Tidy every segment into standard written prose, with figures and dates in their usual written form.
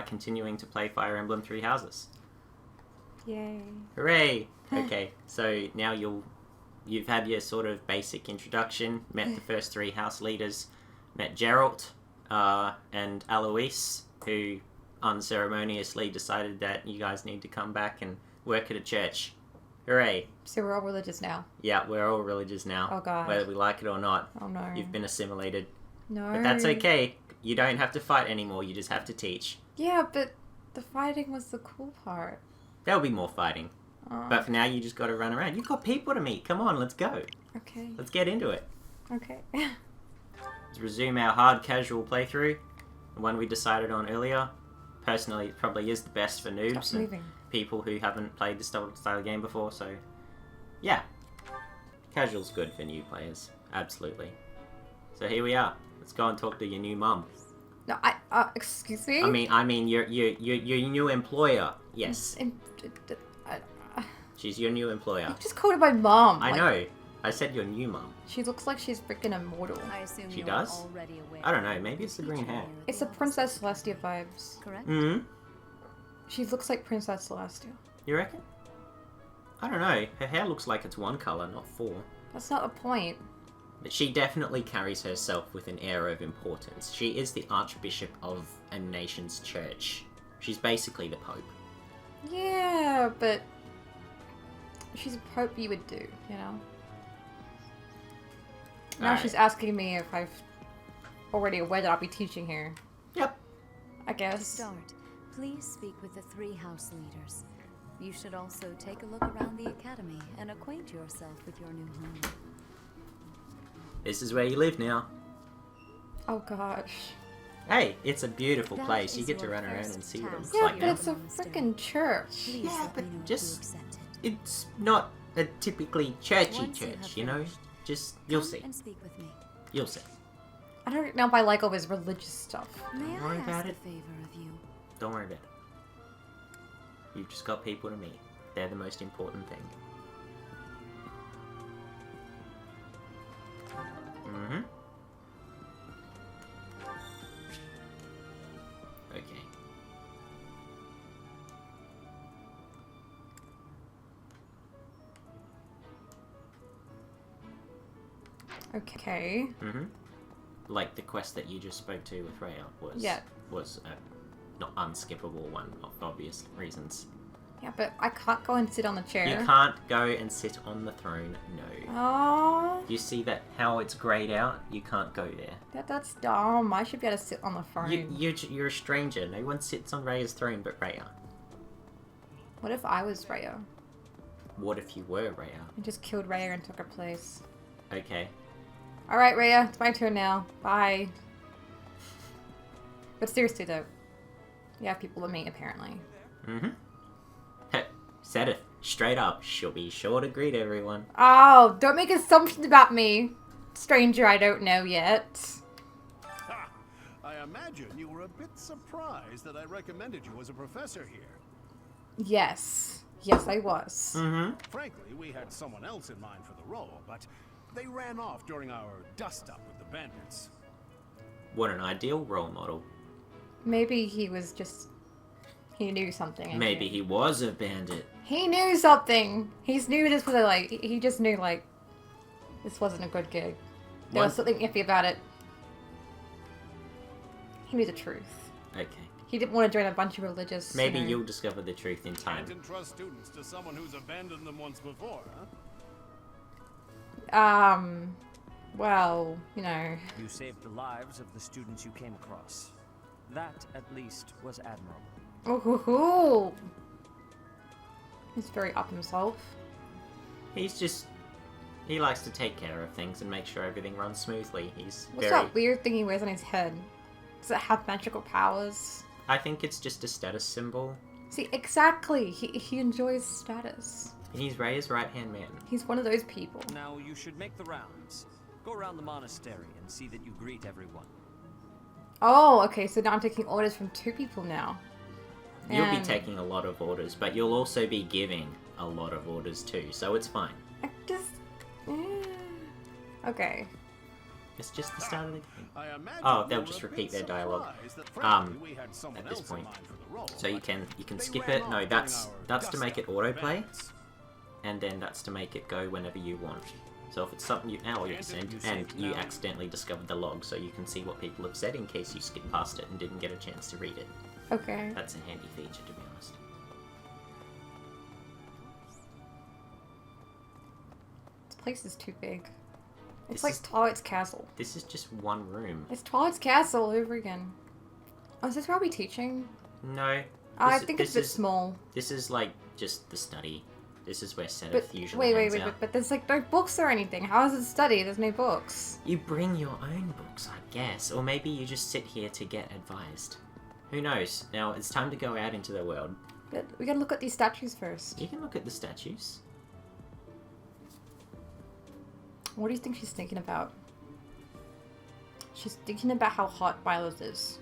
continuing to play Fire Emblem Three Houses. Yay. Hooray! Okay, so now you've had your sort of basic introduction, met the first three house leaders, met Geralt and Alois, who unceremoniously decided that you guys need to come back and work at a church. Hooray! So we're all religious now. Yeah, we're all religious now. Oh god. Whether we like it or not. Oh no. You've been assimilated. No. But that's okay. You don't have to fight anymore, you just have to teach. Yeah, but the fighting was the cool part. There'll be more fighting. Oh. But for now, you just gotta run around. You've got people to meet. Come on, let's go. Okay. Let's get into it. Okay. Let's resume our hard casual playthrough. The one we decided on earlier. Personally, it probably is the best for noobs Stop moving. people who haven't played this style of game before, so yeah. Casual's good for new players. Absolutely. So here we are. Let's go and talk to your new mum. No, excuse me? I mean, your new employer. Yes. She's your new employer. You just called her my mom. I know. I said your new mum. She looks like she's freaking immortal. I assume She you're does? already aware I don't know, maybe it's the green hair. It's the Princess Celestia vibes. Correct? Mm-hmm. She looks like Princess Celestia. You reckon? I don't know. Her hair looks like it's one colour, not four. That's not the point. But she definitely carries herself with an air of importance. She is the Archbishop of a nation's church. She's basically the Pope. Yeah, but she's a pope you would do, you know? Now Alright. she's asking me if I've already aware that I'll be teaching here. Yep. I To guess. start, please speak with the three house leaders. You should also take a look around the academy and acquaint yourself with your new home. This is where you live now. Oh gosh. Hey, it's a beautiful That place. You is get to your run around first and see what it task. looks Yeah, like but now. it's a freaking church. Please Yeah, let but me know if just- you accept it. It's not a typically churchy Once you church, have you know? finished, Just, you'll Come see. and speak with me. You'll see. I don't know if I like all this religious stuff. May I worry ask about a it. favor of you? Don't worry about it. You've just got people to meet. They're the most important thing. Mm-hmm. Okay. Okay. Mm-hmm. Like the quest that you just spoke to with Rhea was a not unskippable one of obvious reasons. Yeah, but I can't go and sit on the chair. You can't go and sit on the throne, no. Oh, You see that how it's grayed out? You can't go there. that's dumb. I should be able to sit on the throne. You're a stranger. No one sits on Rhea's throne but Rhea. What if I was Rhea? What if you were Rhea? I just killed Rhea and took her place. Okay. Alright, Rhea, it's my turn now. Bye. But seriously though, you have people to meet apparently. Mm-hmm. Said it. Straight up. She'll be sure to greet everyone. Oh, don't make assumptions about me. Stranger I don't know yet. Ha! I imagine you were a bit surprised that I recommended you as a professor here. Yes. Yes, I was. Mm-hmm. Frankly, we had someone else in mind for the role, but they ran off during our dust-up with the bandits. What an ideal role model. Maybe he was just... He knew something. Maybe he was a bandit. He knew something! He knew this was he just knew, like, this wasn't a good gig. There was something iffy about it. He knew the truth. Okay. He didn't want to join a bunch of religious... Maybe you know- you'll discover the truth in time. Can't entrust students to someone who's abandoned them once before, huh? Well, you know... You saved the lives of the students you came across. That, at least, was admirable. Ooh, hoo, hoo. He's very up himself. He's just... He likes to take care of things and make sure everything runs smoothly. He's What's very... that weird thing he wears on his head? Does it have magical powers? I think it's just a status symbol. See, exactly. He enjoys status. He's Rhea's right-hand man. He's one of those people. Now, you should make the rounds. Go around the monastery and see that you greet everyone. Oh, okay, so now I'm taking orders from two people now. You'll be And taking a lot of orders, but you'll also be giving a lot of orders too, so it's fine. I just... Okay. It's just the start of the game. I imagine Oh, they'll you just were a repeat bit their dialogue. surprised that frankly we had someone At this else in point. mind for the role, So you but can they skip ran it. No, off that's during our that's to make it dust-up with autoplay, bandits. and then that's to make it go whenever you want. So if it's something you send and you accidentally discovered the log, so you can see what people have said in case you skip past it and didn't get a chance to read it. Okay. That's a handy feature, to be honest. This place is too big. It's This like is- Twilight's Castle. This is just one room. It's Twilight's Castle all over again. Oh, is this where I'll be teaching? No. I this- think it's a this bit is- small. This is like just the study. This is where But Sedith usually wait, hangs wait, out. but there's like no books or anything. How is it study? There's no books. You bring your own books, I guess. Or maybe you just sit here to get advised. Who knows? Now, it's time to go out into the world. But we gotta look at these statues first. You can look at the statues. What do you think she's thinking about? She's thinking about how hot Bylos is.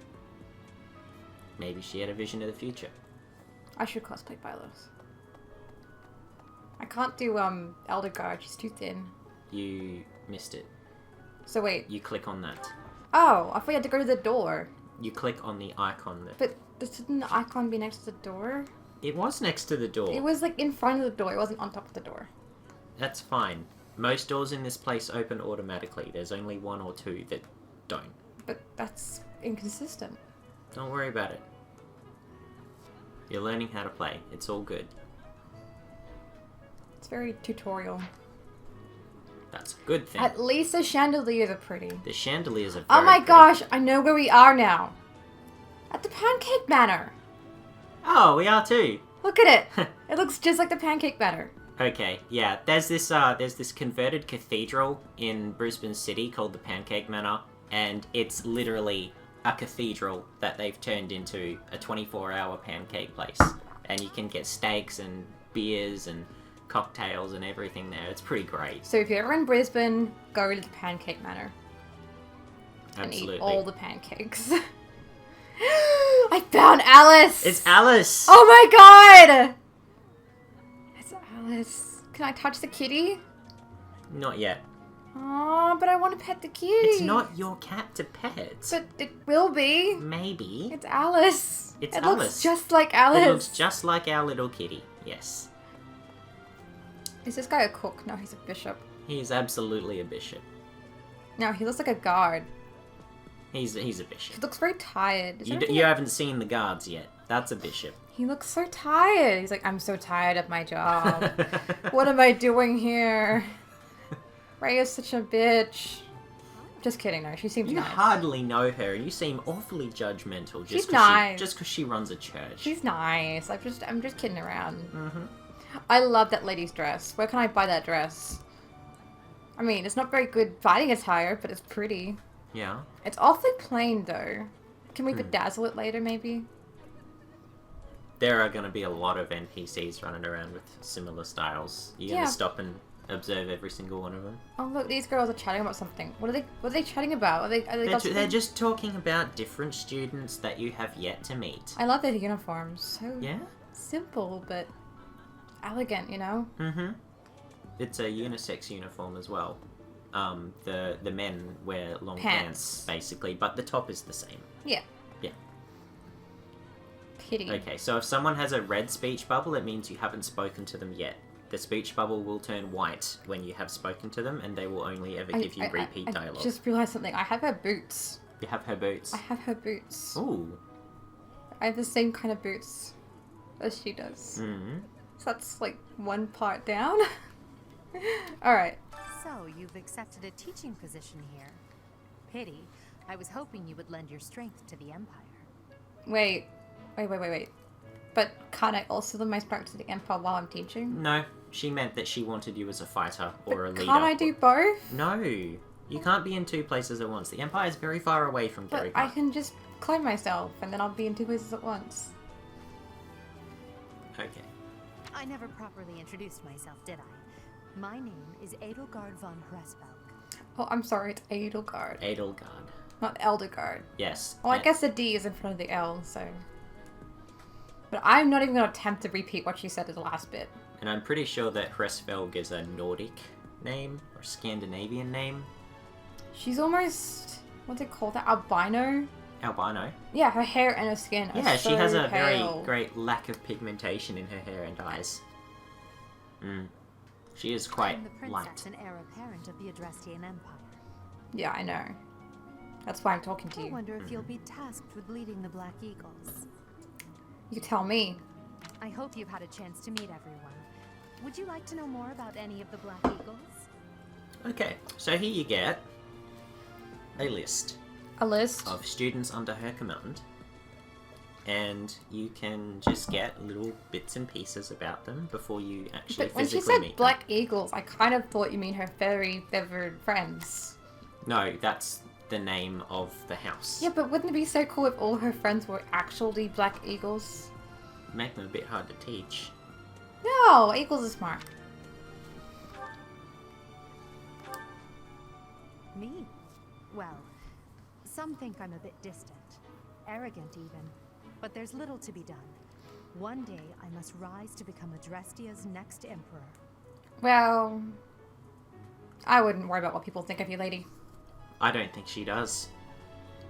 Maybe she had a vision of the future. I should cosplay Bylos. I can't do Elder Guard. She's too thin. You missed it. So wait. You click on that. Oh, I thought you had to go to the door. You click on the icon that... But shouldn't the icon be next to the door? It was next to the door. It was like in front of the door. It wasn't on top of the door. That's fine. Most doors in this place open automatically. There's only one or two that don't. But that's inconsistent. Don't worry about it. You're learning how to play. It's all good. It's very tutorial. That's a good thing. At least the chandeliers are pretty. The chandeliers are very Oh my pretty. gosh, I know where we are now. At the Pancake Manor. Oh, we are too. Look at it. It looks just like the Pancake Manor. Okay, yeah. There's this converted cathedral in Brisbane City called the Pancake Manor, and it's literally a cathedral that they've turned into a 24-hour pancake place. And you can get steaks and beers and cocktails and everything there. It's pretty great. So if you're ever in Brisbane, go to the Pancake Manor. Absolutely. And eat all the pancakes. I found Alice! It's Alice! Oh my god! It's Alice. Can I touch the kitty? Not yet. Oh, but I want to pet the kitty. It's not your cat to pet. But it will be. Maybe. It's Alice. It's it Alice. looks just like Alice. It looks just like our little kitty. Yes. Is this guy a cook? No, he's a bishop. He is absolutely a bishop. No, he looks like a guard. He's a He bishop. looks very tired. Is there anything- You haven't seen the guards yet. That's a bishop. He looks so tired. He's like, I'm so tired of my job. What am I doing here? Ray is such a bitch. Just kidding, no. She seems You nice. hardly know her, and you seem awfully judgmental. She's Just nice. Just because she runs a church. She's nice. I'm just kidding around. Mm-hmm. I love that lady's dress. Where can I buy that dress? I mean, it's not very good fighting attire, but it's pretty. Yeah. It's awfully plain, though. Can we Hmm. bedazzle it later, maybe? There are going to be a lot of NPCs running around with similar styles. You're going Yeah. to stop and observe every single one of them. Oh, look, these girls are chatting about something. What are they chatting about? Are they They're gossiping? just talking about different students that you have yet to meet. I love their uniforms. So Yeah? simple, but elegant, you know? Mm-hmm. It's a unisex uniform as well. The men wear long pants, basically, but the top is the same. Yeah. Yeah. Kitty. Okay, so if someone has a red speech bubble, it means you haven't spoken to them yet. The speech bubble will turn white when you have spoken to them, and they will only ever give you repeat I dialogue. just realized something. I have her boots. You have her boots. I have her boots. Ooh. I have the same kind of boots as she does. Mm-hmm. So that's like one part down. Alright. So, you've accepted a teaching position here. Pity. I was hoping you would lend your strength to the Empire. Wait. But can't I also lend my strength to the Empire while I'm teaching? No, she meant that she wanted you as a fighter or a leader. Can't I do both? No, you can't be in two places at once. The Empire is very far away from But Gary. I can just clone myself and then I'll be in two places at once. Okay. I never properly introduced myself, did I? My name is Edelgard von Hresvelg. Oh, I'm sorry, it's Edelgard, Edelgard. not Eldergard. Yes. Well, I guess the D is in front of the L, so... But I'm not even going to attempt to repeat what she said in the last bit. And I'm pretty sure that Hresvelg is a Nordic name or Scandinavian name. She's almost, what's it called, that albino? Albino. Yeah, her hair and her skin are Yeah, so she has a pale. very great lack of pigmentation in her hair and eyes. She is quite I'm the princess light. and heir apparent of the Adrestian Empire. Yeah, I know. That's why I'm talking to I you. wonder if you'll be tasked with leading the Black Eagles. You tell me. I hope you've had a chance to meet everyone. Would you like to know more about any of the Black Eagles? Okay, so here you get a list A list? of students under her command, and you can just get little bits and pieces about them before you actually But when she physically said meet Black Eagles, I kind of thought you mean her fairy feathered friends. them. No, that's the name of the house. Yeah, but wouldn't it be so cool if all her friends were actually Black Eagles? Make them a bit hard to teach. No, Eagles are smart. Me? Well, some think I'm a bit distant. Arrogant even. But there's little to be done. One day I must rise to become Adrestia's next emperor. Well, I wouldn't worry about what people think of you, lady. I don't think she does.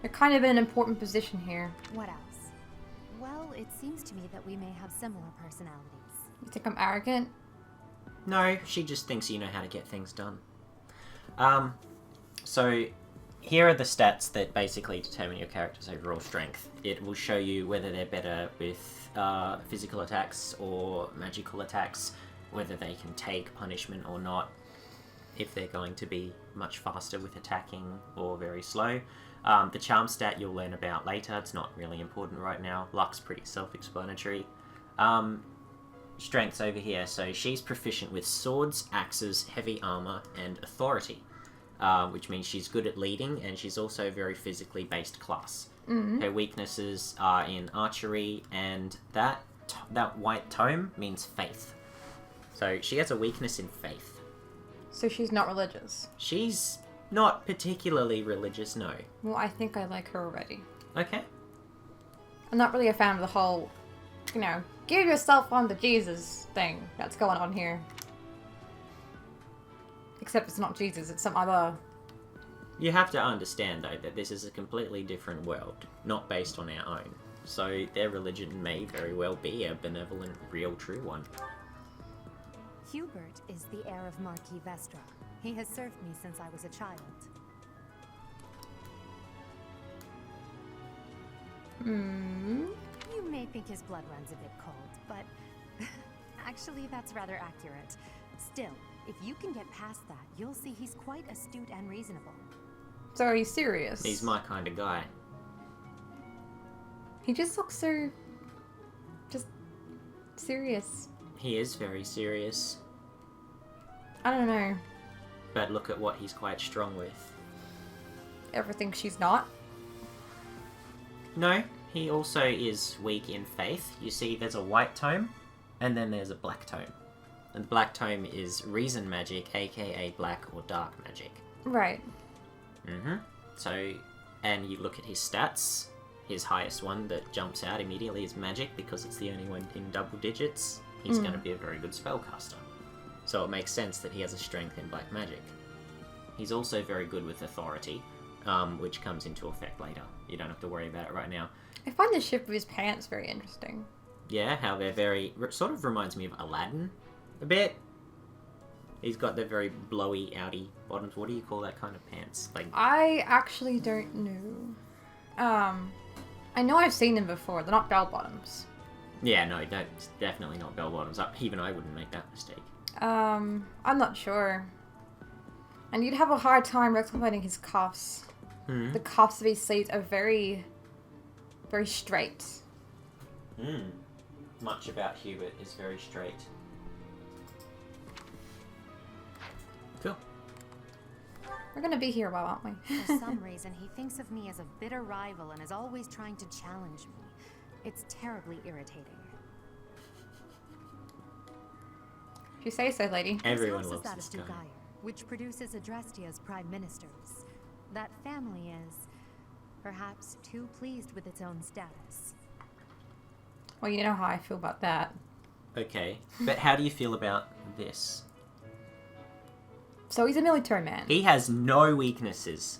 You're kind of in an important position here. What else? Well, it seems to me that we may have similar personalities. You think I'm arrogant? No, she just thinks you know how to get things done. So here are the stats that basically determine your character's overall strength. It will show you whether they're better with physical attacks or magical attacks, whether they can take punishment or not, if they're going to be much faster with attacking or very slow. The charm stat you'll learn about later. It's not really important right now. Luck's pretty self-explanatory. Strengths over here. So she's proficient with swords, axes, heavy armor, and authority, which means she's good at leading, and she's also a very physically based class. Her weaknesses are in archery, and that white tome means faith. So she has a weakness in faith. So she's not religious. She's not particularly religious, no. Well, I think I like her already. Okay. I'm not really a fan of the whole, give yourself on to Jesus thing that's going on here. Except it's not Jesus, it's some other... You have to understand, though, that this is a completely different world, not based on our own. So their religion may very well be a benevolent, real, true one. Hubert is the heir of Marquis Vestra. He has served me since I was a child. You may think his blood runs a bit cold, but actually that's rather accurate. Still, if you can get past that, you'll see he's quite astute and reasonable. So are you serious? He's my kind of guy. He just looks so... just... serious. He is very serious, I don't know. but look at what he's quite strong with. Everything she's not. No, he also is weak in faith. You see, there's a white tome, and then there's a black tome. And the black tome is reason magic, aka black or dark magic. Right. So, and you look at his stats, his highest one that jumps out immediately is magic, because it's the only one in double digits. He's going to be a very good spellcaster. So it makes sense that he has a strength in black magic. He's also very good with authority, which comes into effect later. You don't have to worry about it right now. I find the shape of his pants very interesting. Yeah, how they're very... sort of reminds me of Aladdin a bit. He's got the very blowy, outy bottoms. What do you call that kind of pants? Like, I actually don't know. I know I've seen them before. They're not bell bottoms. yeah, no, that's definitely not bell bottoms. Even I wouldn't make that mistake. I'm not sure. And you'd have a hard time recognizing his cuffs. The cuffs of his sleeves are very, very straight. Much about Hubert is very straight. Cool. We're gonna be here a while, aren't we? For some reason, he thinks of me as a bitter rival and is always trying to challenge me. It's terribly irritating. If you say so, lady. Everyone His house loves is this that of guy. Dugire, which produces Adrestia's prime ministers. That family is, perhaps, too pleased with its own status. Well, you know how I feel about that. Okay, but how do you feel about this? So he's a military man. He has no weaknesses.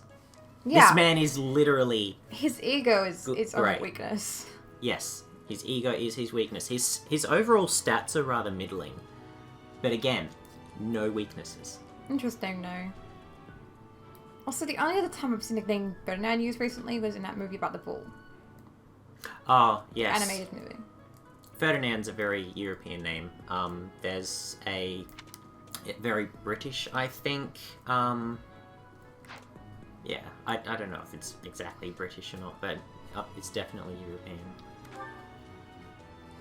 Yeah. This man is literally... His ego is its own Right. weakness. Yes, his ego is his weakness. His overall stats are rather middling. But again, no weaknesses. Interesting, no. Also, the only other time I've seen the name Ferdinand used recently was in that movie about the bull. Oh, yes. Animated movie. Ferdinand's a very European name. There's a very British, I think. Yeah, I don't know if it's exactly British or not, but it's definitely European.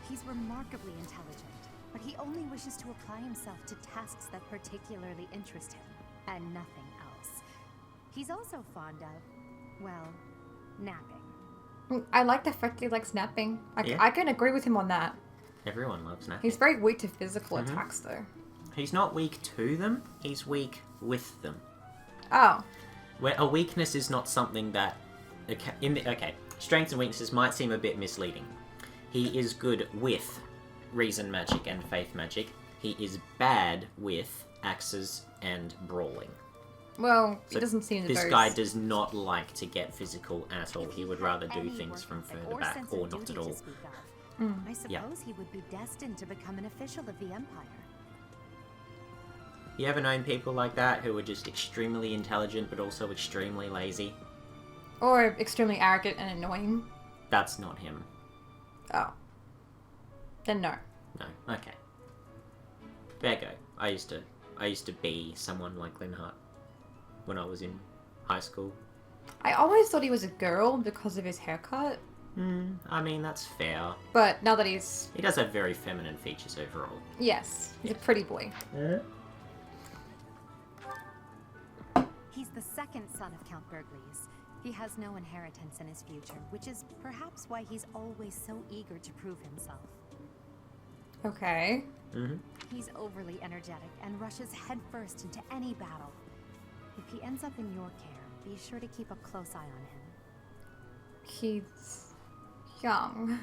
He's remarkably intelligent, but he only wishes to apply himself to tasks that particularly interest him, and nothing else. He's also fond of, well, napping. I like the fact that he likes napping. Yeah. I can agree with him on that. Everyone loves napping. He's very weak to physical Mm-hmm. attacks, though. He's not weak to them, he's weak with them. Oh. Where a weakness is not something that... Okay, strengths and weaknesses might seem a bit misleading. He is good with reason magic and faith magic. He is bad with axes and brawling. Well, So he doesn't seem to This those. guy does not like to get physical at all. If He would had rather do any things work from ethic further back sense or of not at duty all. to speak of, I suppose Yeah. he would be destined to become an official of the Empire. You ever known people like that who are just extremely intelligent but also extremely lazy? Or extremely arrogant and annoying. That's not him. Oh. Then no. No. Okay. There you go. I used to be someone like Linhart when I was in high school. I always thought he was a girl because of his haircut. I mean, that's fair. But now that he's... He does have very feminine features overall. Yes, he's a pretty boy. He's the second son of Count Burgleys. He has no inheritance in his future, which is perhaps why he's always so eager to prove himself. Okay. He's overly energetic and rushes headfirst into any battle. If he ends up in your care, be sure to keep a close eye on him. He's... young.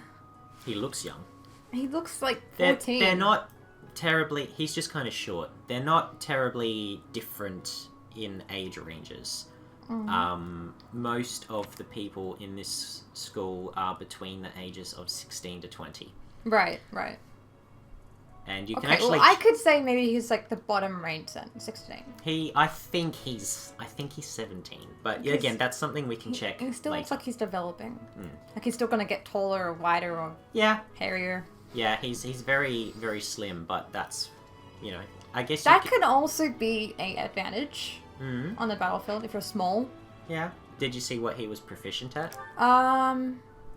He looks young. He looks like They're, 14. they're not terribly... He's just kind of short. They're not terribly different in age ranges. Most of the people in this school are between the ages of 16 to 20. Right, right. And you can Okay, actually... well, I could say maybe he's like the bottom range then, 16. I think he's 17. But Because again, that's something we can check He still later. looks like he's developing. Like he's still gonna get taller or wider or Yeah, hairier. yeah, he's very, very slim, but that's, you know, I guess That you can also be an advantage Mhm. on the battlefield if you're small. Yeah. Did you see what he was proficient at?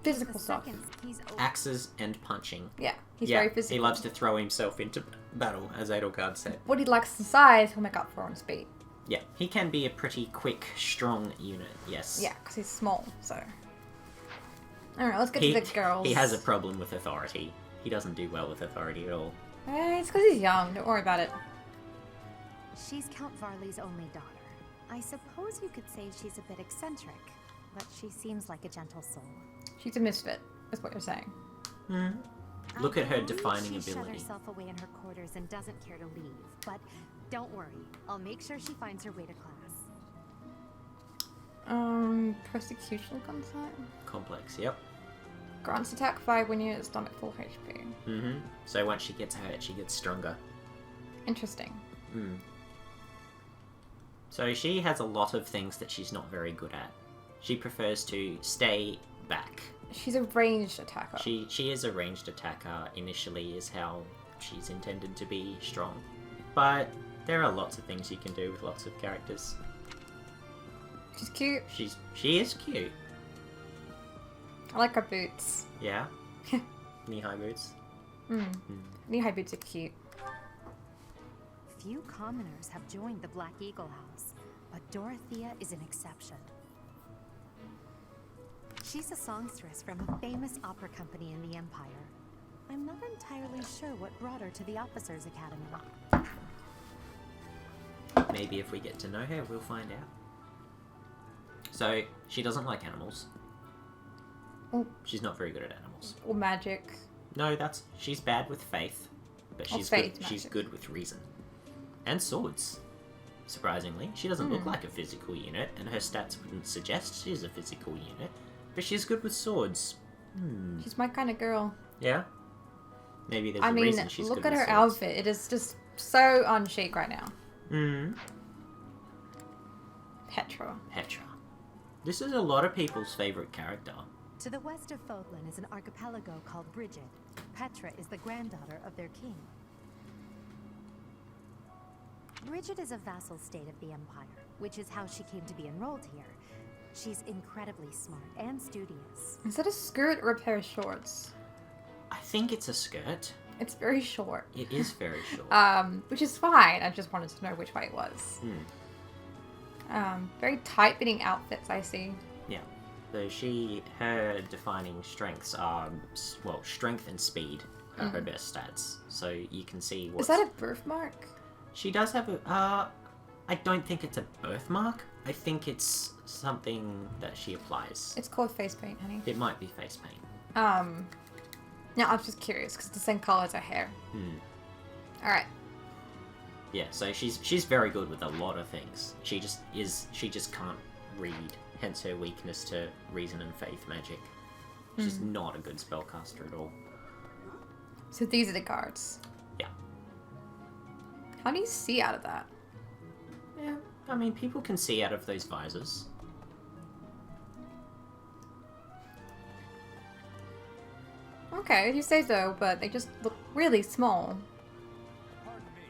Physical The stuff. second, he's Axes and punching. Yeah, he's Yeah, very physical. he loves to throw himself into battle, as Edelgard said. What he lacks in size, he'll make up for on speed. Yeah, he can be a pretty quick, strong unit, yes. Yeah, because he's small, so. Alright, let's get He, to the girls. he has a problem with authority. He doesn't do well with authority at all. It's because he's young, don't worry about it. She's Count Varley's only daughter. I suppose you could say she's a bit eccentric, but she seems like a gentle soul. She's a misfit, is what you're saying. Look at her I believe defining she shut ability. herself away in her quarters and doesn't care to leave, but don't worry. I'll make sure she finds her way to class. Persecution concept? Complex, yep. Grants attack 5 when you're at full HP. So once she gets hurt, she gets stronger. Interesting. So she has a lot of things that she's not very good at. She prefers to stay back. She's a ranged attacker. She is a ranged attacker initially, is how she's intended to be strong. But there are lots of things you can do with lots of characters. She's cute. She is cute. I like her boots. Yeah. Knee-high boots. Knee-high boots are cute. Few commoners have joined the Black Eagle House, but Dorothea is an exception. She's a songstress from a famous opera company in the Empire. I'm not entirely sure what brought her to the Officers' Academy. Maybe if we get to know her, we'll find out. So, she doesn't like animals. Oh. She's not very good at animals. Or magic. No, she's bad with faith, but Oh, she's faith good. She's magic. good with reason and swords. surprisingly. She doesn't look like a physical unit, and her stats wouldn't suggest she's a physical unit. But she's good with swords. She's my kind of girl. Yeah? Maybe there's I a mean, reason she's look good at with her swords. outfit. It is just so on chic right now. Petra. Petra. This is a lot of people's favourite character. To the west of Fogland is an archipelago called Brigid. Petra is the granddaughter of their king. Brigid is a vassal state of the Empire, which is how she came to be enrolled here. She's incredibly smart and studious. Is that a skirt or a pair of shorts? I think it's a skirt. It's very short. It is very short. Which is fine. I just wanted to know which way it was. Very tight-fitting outfits, I see. Yeah. So her defining strengths are, well, strength and speed are her best stats. So you can see what. Is that a birthmark? She does have a. I don't think it's a birthmark. I think it's something that she applies. It's called face paint, honey. It might be face paint. No, I was just curious because it's the same color as her hair. All right. Yeah, so she's very good with a lot of things. She just can't read, hence her weakness to reason and faith magic. She's not a good spellcaster at all. So these are the guards. Yeah. How do you see out of that? Yeah, I mean, people can see out of those visors. Okay, you say so, but they just look really small. Pardon me.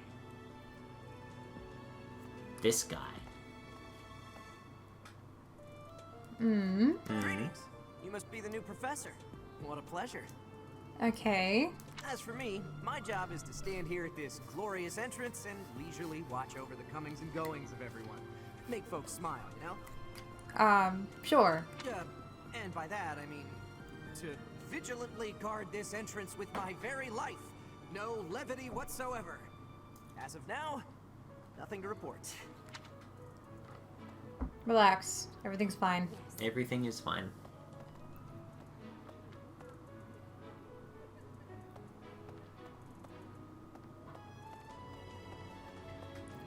This guy. Greetings. You must be the new professor. What a pleasure. Okay. As for me, my job is to stand here at this glorious entrance and leisurely watch over the comings and goings of everyone. Make folks smile, you know? Sure. And by that, I mean to vigilantly guard this entrance with my very life. No levity whatsoever. As of now, nothing to report. Relax. Everything's fine. Everything is fine.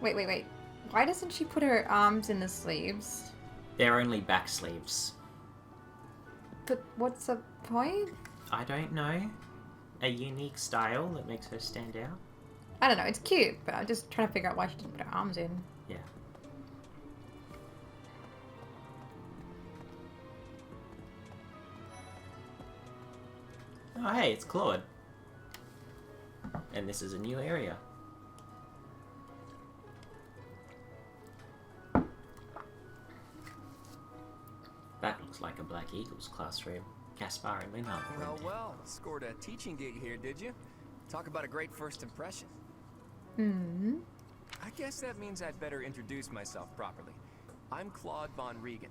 Wait. Why doesn't she put her arms in the sleeves? They're only back sleeves. But what's the point? I don't know. A unique style that makes her stand out. I don't know. It's cute, but I'm just trying to figure out why she didn't put her arms in. Yeah. Oh, hey, it's Claude. And this is a new area. That looks like a Black Eagles classroom. Gaspar and Linhart were in there. Well, scored a teaching gig here, did you? Talk about a great first impression. I guess that means I'd better introduce myself properly. I'm Claude von Regan.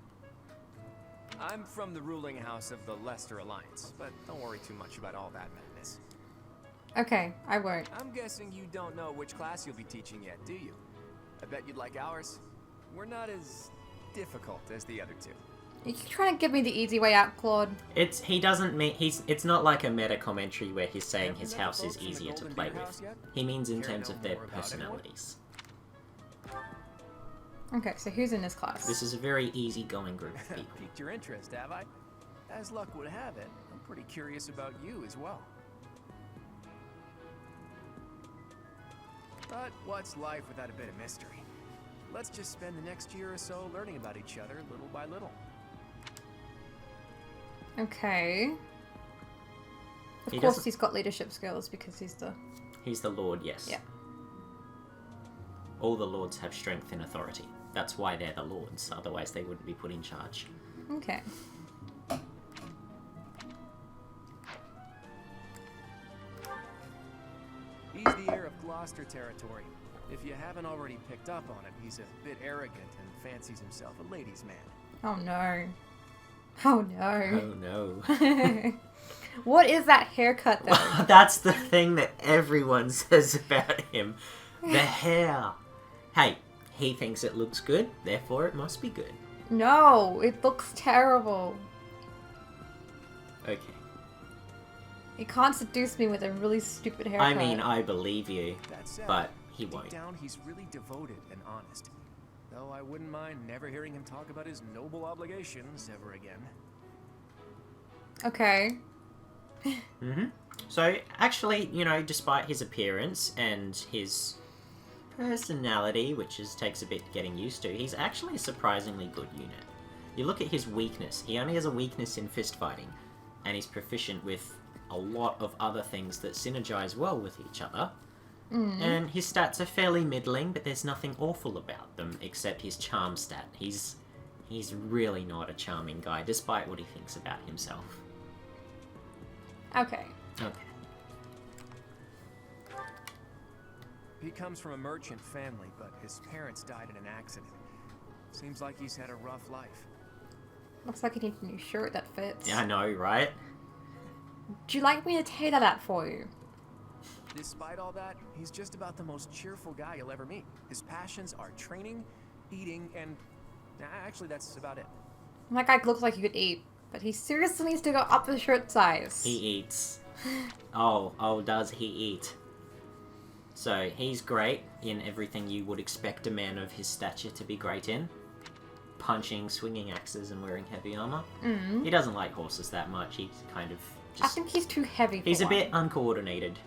I'm from the ruling house of the Leicester Alliance, but don't worry too much about all that madness. Okay, I won't. I'm guessing you don't know which class you'll be teaching yet, do you? I bet you'd like ours. We're not as difficult as the other two. Are you trying to give me the easy way out, Claude? It's not like a meta commentary where he's saying Haven't his met the house is folks in the easier to Golden play Beer House with. yet? He means in Care to terms know of their more about anyone? personalities. Okay, so who's in this class? This is a very easygoing group of people. Piqued your interest, have I? As luck would have it, I'm pretty curious about you as well. But what's life without a bit of mystery? Let's just spend the next year or so learning about each other little by little. Okay. Of He course doesn't- he's got leadership skills because he's the... He's the Lord, yes. Yeah. All the Lords have strength and authority. That's why they're the Lords, otherwise they wouldn't be put in charge. Okay. He's the heir of Gloucester territory. If you haven't already picked up on it, he's a bit arrogant and fancies himself a ladies' man. Oh no. Oh no. Oh no. What is that haircut though? That's the thing that everyone says about him. The hair. Hey, he thinks it looks good, therefore it must be good. No, it looks terrible. Okay. You can't seduce me with a really stupid haircut. I mean, I believe you, That said, but he deep won't. down, he's really devoted and honest. though I wouldn't mind never hearing him talk about his noble obligations ever again. Okay. So, actually, you know, despite his appearance and his personality, which takes a bit getting used to, he's actually a surprisingly good unit. You look at his weakness, he only has a weakness in fist fighting, and he's proficient with a lot of other things that synergize well with each other. And his stats are fairly middling, but there's nothing awful about them except his charm stat. He's really not a charming guy, despite what he thinks about himself. Okay. Okay. He comes from a merchant family, but his parents died in an accident. Seems like he's had a rough life. Looks like he needs a new shirt that fits. Yeah, I know, right? Would you like me to tailor that for you? Despite all that, he's just about the most cheerful guy you'll ever meet. His passions are training, eating, and... actually, that's about it. That guy looks like he could eat, but he seriously needs to go up the shirt size. He eats. Oh, does he eat? So, he's great in everything you would expect a man of his stature to be great in. Punching, swinging axes, and wearing heavy armor. He doesn't like horses that much. He's kind of just... I think he's too heavy for He's a one. bit uncoordinated.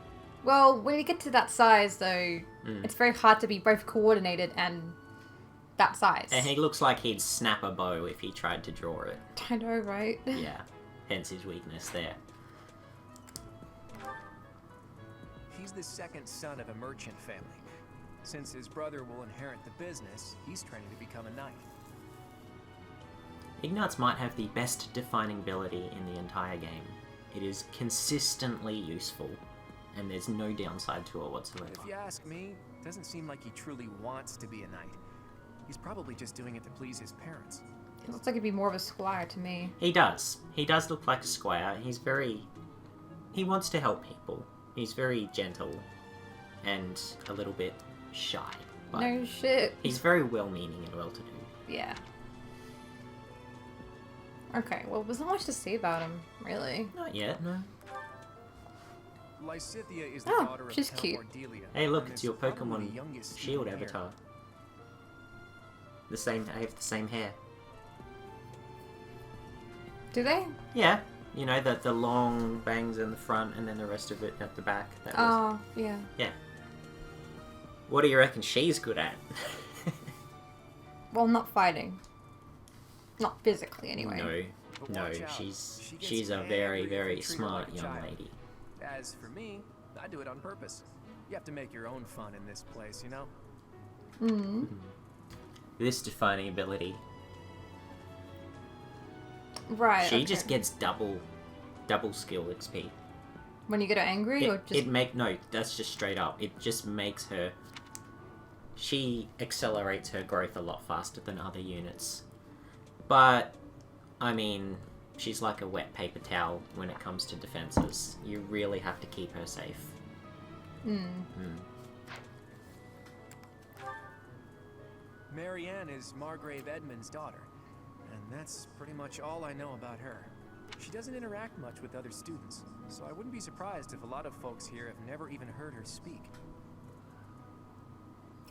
Well, when you get to that size, though, it's very hard to be both coordinated and that size. And he looks like he'd snap a bow if he tried to draw it. I know, right? Yeah, hence his weakness there. He's the second son of a merchant family. Since his brother will inherit the business, he's training to become a knight. Ignatz might have the best defining ability in the entire game. It is consistently useful, and there's no downside to it whatsoever. If you ask me, it doesn't seem like he truly wants to be a knight. He's probably just doing it to please his parents. He looks like he'd be more of a squire to me. He does. He does look like a squire. He wants to help people. He's very gentle and a little bit shy. But No shit. he's very well-meaning and well-to-do. Yeah. Okay, well, there's not much to say about him, really. Not yet, no. Lysithea is the Oh, daughter of she's Count cute. Cordelia, Hey, look, and it's is your probably Pokemon the youngest Shield student here. avatar. I have the same hair. Do they? Yeah, you know, the long bangs in the front and then the rest of it at the back. That was... Oh, yeah. Yeah. What do you reckon she's good at? Well, not fighting. Not physically, anyway. But No, watch out. she's She gets a very, angry if very you treat her smart like a young child. lady. As for me, I do it on purpose. You have to make your own fun in this place, you know? Mm-hmm. This defining ability, Right, she okay. just gets double skill XP. When you get angry, or just... No, that's just straight up. It just makes her... She accelerates her growth a lot faster than other units. But, I mean, she's like a wet paper towel when it comes to defenses. You really have to keep her safe. Marianne is Margrave Edmund's daughter, and that's pretty much all I know about her. She doesn't interact much with other students, so I wouldn't be surprised if a lot of folks here have never even heard her speak.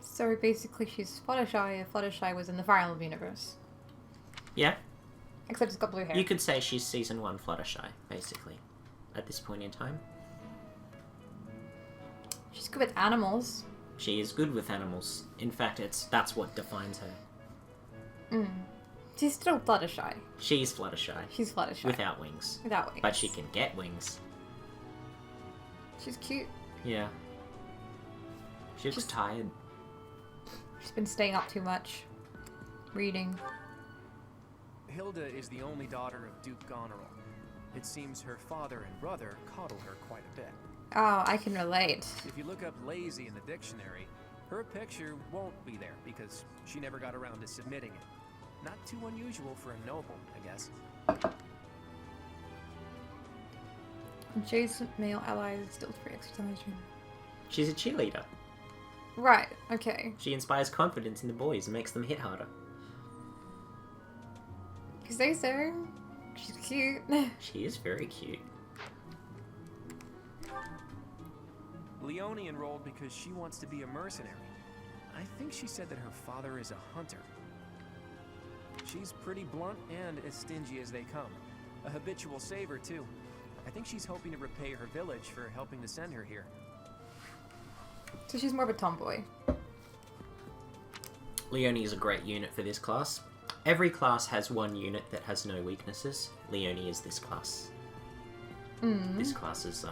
So basically she's Fluttershy if Fluttershy was in the Fire Emblem universe. Yeah, Except it's got blue hair. you could say she's Season 1 Fluttershy, basically, at this point in time. She's good with animals. She is good with animals. In fact, that's what defines her. She's still Fluttershy. She's Fluttershy. She's Fluttershy. Without wings. Without wings. But she can get wings. She's cute. Yeah. She looks tired. She's been staying up too much. Reading. Hilda is the only daughter of Duke Goneril. It seems her father and brother coddle her quite a bit. Oh, I can relate. If you look up lazy in the dictionary, her picture won't be there because she never got around to submitting it. Not too unusual for a noble, I guess. Adjacent male allies still 3 extra damage. She's a cheerleader. Right, okay. She inspires confidence in the boys and makes them hit harder. You say so? She's cute. She is very cute. Leonie enrolled because she wants to be a mercenary. I think she said that her father is a hunter. She's pretty blunt and as stingy as they come. A habitual saver, too. I think she's hoping to repay her village for helping to send her here. So she's more of a tomboy. Leonie is a great unit for this class. Every class has one unit that has no weaknesses. Leonie is this class. This class is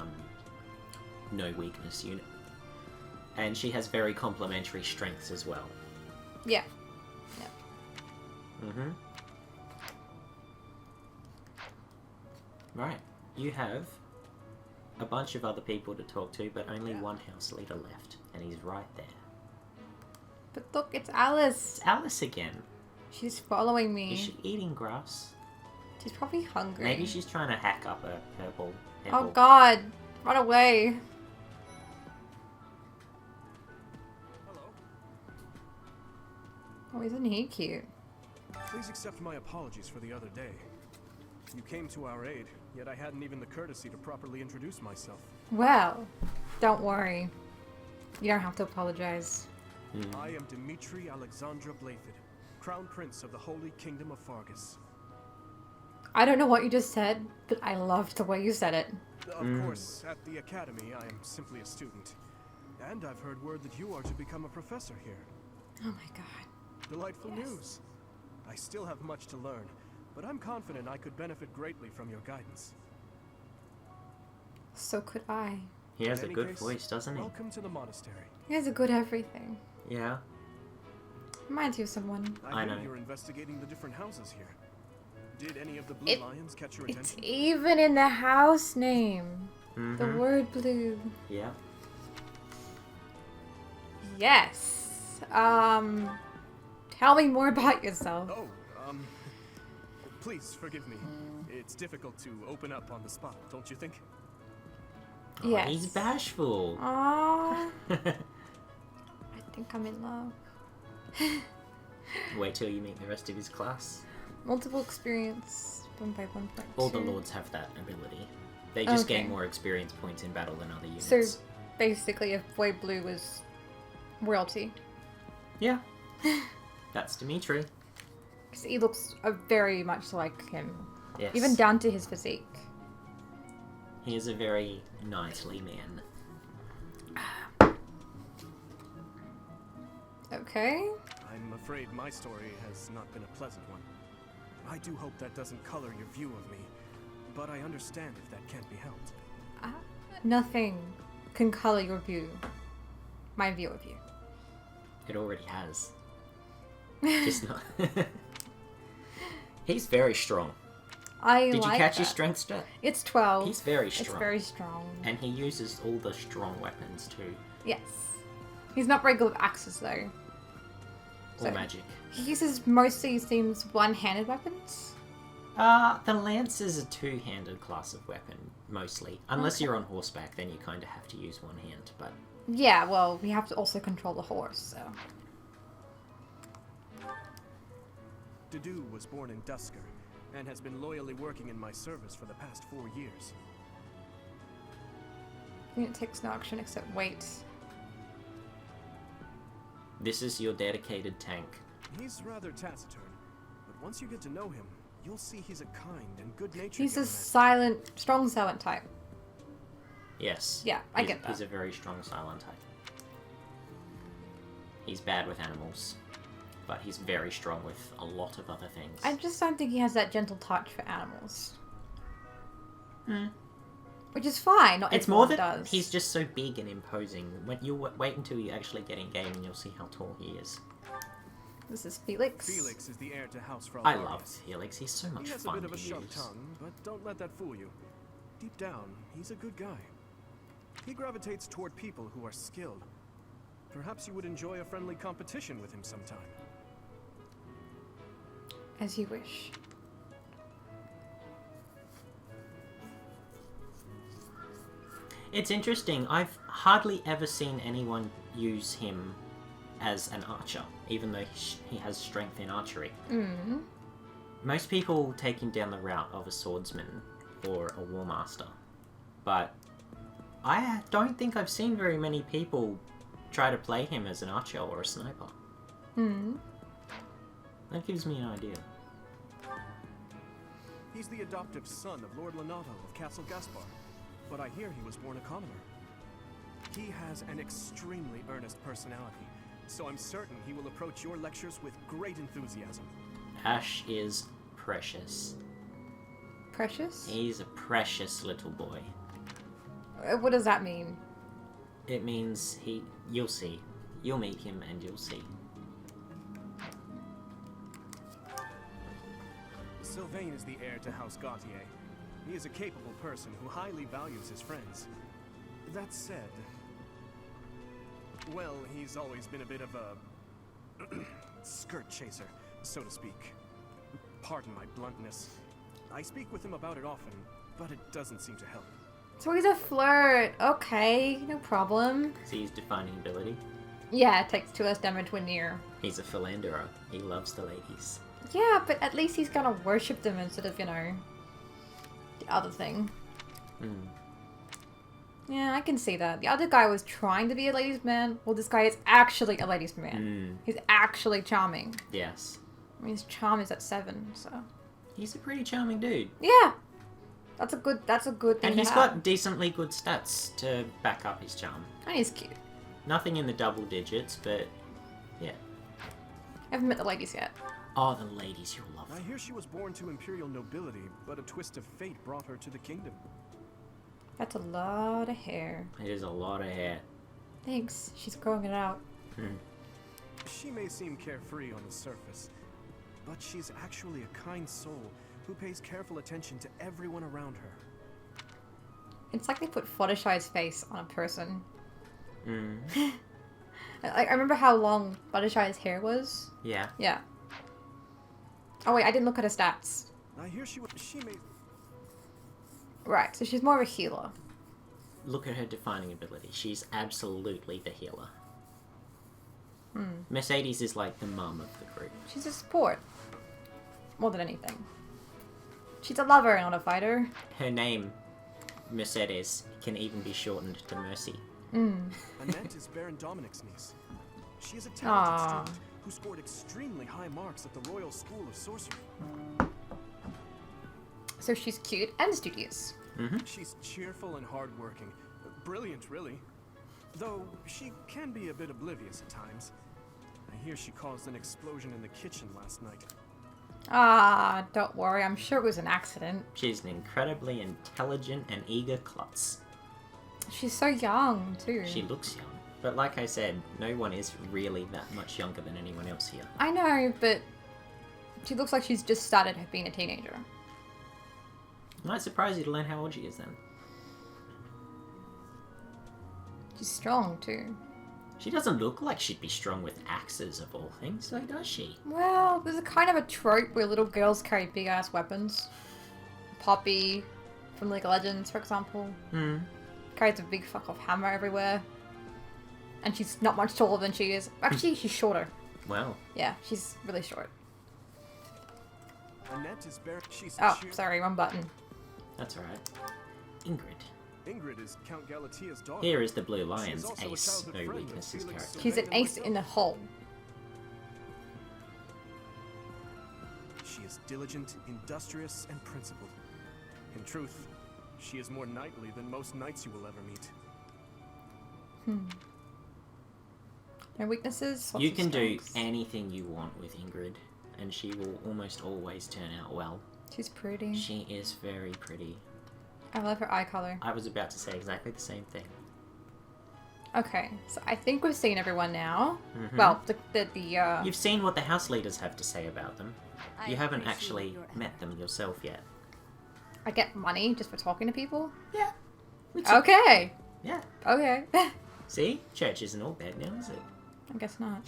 no weakness unit. And she has very complementary strengths as well. Yeah. Right. You have a bunch of other people to talk to, but only one house leader left. And he's right there. But look, it's Alice. It's Alice again. She's following me. Is she eating grass? She's probably hungry. Maybe she's trying to hack up a purple Oh pebble. god. Run away. Hello. Oh, isn't he cute? Please accept my apologies for the other day. You came to our aid, yet I hadn't even the courtesy to properly introduce myself. Well, don't worry. You don't have to apologize. I am Dimitri Alexandra Blafid, Crown Prince of the Holy Kingdom of Fargus. I don't know what you just said, but I loved the way you said it. Of course, at the Academy, I am simply a student. And I've heard word that you are to become a professor here. Oh my god. Delightful news. I still have much to learn, but I'm confident I could benefit greatly from your guidance. So could I. He has In a any good case, voice, doesn't he? Welcome to the monastery. He has a good everything. Yeah. Reminds you of someone. I hear know. you're investigating the different houses here. Did any of the blue lions catch your It's attention? even in the house name. The Mhm. word blue. Yeah. Yes. Tell me more about yourself. Oh, please forgive me. It's difficult to open up on the spot, don't you think? Oh, Yes. he's bashful. Aww. I think I'm in love. Wait till you meet the rest of his class. Multiple experience. 1 by 1.2. All the lords have that ability. They just Okay. gain more experience points in battle than other units. So basically, if Boy Blue was royalty. Yeah. That's Dimitri. 'Cause he looks very much like him. Yes. Even down to his physique. He is a very knightly man. Okay. I'm afraid my story has not been a pleasant one. I do hope that doesn't color your view of me, but I understand if that can't be helped. Nothing can color your view. My view of you. It already has. Just not. He's very strong. I Did like you catch that. his strength stat? It's 12. He's very strong. It's very strong. And he uses all the strong weapons too. Yes. He's not very good with axes though. Or So- magic. He uses mostly, it seems, one-handed weapons. The lance is a two-handed class of weapon, mostly. Unless Okay. you're on horseback, then you kind of have to use one hand, but... Yeah, well, we have to also control the horse, so. Dedu was born in Dusker, and has been loyally working in my service for the past 4 years. It takes no action except wait. This is your dedicated tank. He's rather taciturn, but once you get to know him, you'll see he's a kind and good-natured He's young a man. silent, strong silent type. Yes. Yeah, I He's- get that. He's a very strong silent type. He's bad with animals, but he's very strong with a lot of other things. I just don't think he has that gentle touch for animals. Which is fine, not It's more everyone that does. he's just so big and imposing. When you wait until you actually get in game and you'll see how tall he is. This is Felix. Felix is the heir to House Frau I Vargas. love Felix. He's so much He has a fun bit of a to sharp use. tongue, but don't let that fool you. Deep down, he's a good guy. He gravitates toward people who are skilled. Perhaps you would enjoy a friendly competition with him sometime. As you wish. It's interesting. I've hardly ever seen anyone use him as an archer, even though he has strength in archery. Mm. Most people take him down the route of a swordsman or a war master, but I don't think I've seen very many people try to play him as an archer or a sniper. Hmm. That gives me an idea. He's the adoptive son of Lord Lenato of Castle Gaspar, but I hear he was born a commoner. He has an extremely earnest personality, so I'm certain he will approach your lectures with great enthusiasm. Ash is precious. Precious? He's a precious little boy. What does that mean? It means you'll see. You'll meet him and you'll see. Sylvain is the heir to House Gautier. He is a capable person who highly values his friends. That said, well, he's always been a bit of a skirt chaser, so to speak. Pardon my bluntness. I speak with him about it often, but it doesn't seem to help. So he's a flirt. Okay, no problem. See his defining ability? Yeah, it takes 2 less damage when near. He's a philanderer. He loves the ladies. Yeah, but at least he's gonna worship them instead of, you know, the other thing. Hmm. Yeah, I can see that. The other guy was trying to be a ladies' man. Well, this guy is actually a ladies' man. He's actually charming. Yes. I mean, his charm is at 7, so... He's a pretty charming dude. Yeah! That's a good thing And to he's have. got decently good stats to back up his charm. And he's cute. Nothing in the double digits, but yeah. I haven't met the ladies yet. Oh, the ladies, you'll love I them. hear she was born to imperial nobility, but a twist of fate brought her to the kingdom. That's a lot of hair. It is a lot of hair. Thanks. She's growing it out. She may seem carefree on the surface, but she's actually a kind soul who pays careful attention to everyone around her. It's like they put Fluttershy's face on a person. Mm. I remember how long Fluttershy's hair was. Yeah. Yeah. Oh wait, I didn't look at her stats. I hear she may... Right, so she's more of a healer. Look at her defining ability. She's absolutely the healer. Mercedes is like the mum of the group. She's a support. More than anything. She's a lover, not a fighter. Her name, Mercedes, can even be shortened to Mercy. Annette is Baron Dominic's niece. She is a talented student who scored extremely high marks at the Royal School of Sorcery. So she's cute and studious. She's cheerful and hardworking. Brilliant, really. Though she can be a bit oblivious at times. I hear she caused an explosion in the kitchen last night. Ah, don't worry. I'm sure it was an accident. She's an incredibly intelligent and eager klutz. She's so young, too. She looks young. But like I said, no one is really that much younger than anyone else here. I know, but she looks like she's just started being a teenager. It might surprise you to learn how old she is then. She's strong, too. She doesn't look like she'd be strong with axes of all things, so does she? Well, there's a kind of a trope where little girls carry big-ass weapons. Poppy from League of Legends, for example. Carries a big fuck-off hammer everywhere. And she's not much taller than she is. Actually, she's shorter. Well, Yeah, she's really short. Annette is she's Oh, sorry, wrong button. that's alright. Ingrid. Ingrid is Count Galatia's daughter. Here is the Blue She is Lion's also a ace, childhood no friend of weaknesses Felix character. She's an Sylvain and ace in the myself. hole. She is diligent, industrious, and principled. In truth, she is more knightly than most knights you will ever meet. No weaknesses? Lots You of can do strengths. anything you want with Ingrid, and she will almost always turn out well. She's pretty. She is very pretty. I love her eye color. I was about to say exactly the same thing. Okay, so I think we've seen everyone now. Well, the You've seen what the house leaders have to say about them. I You haven't appreciate actually your met effort. them yourself yet. I get money just for talking to people. Yeah. Okay. Yeah. Okay. See? Church isn't all bad now, is it? I guess not.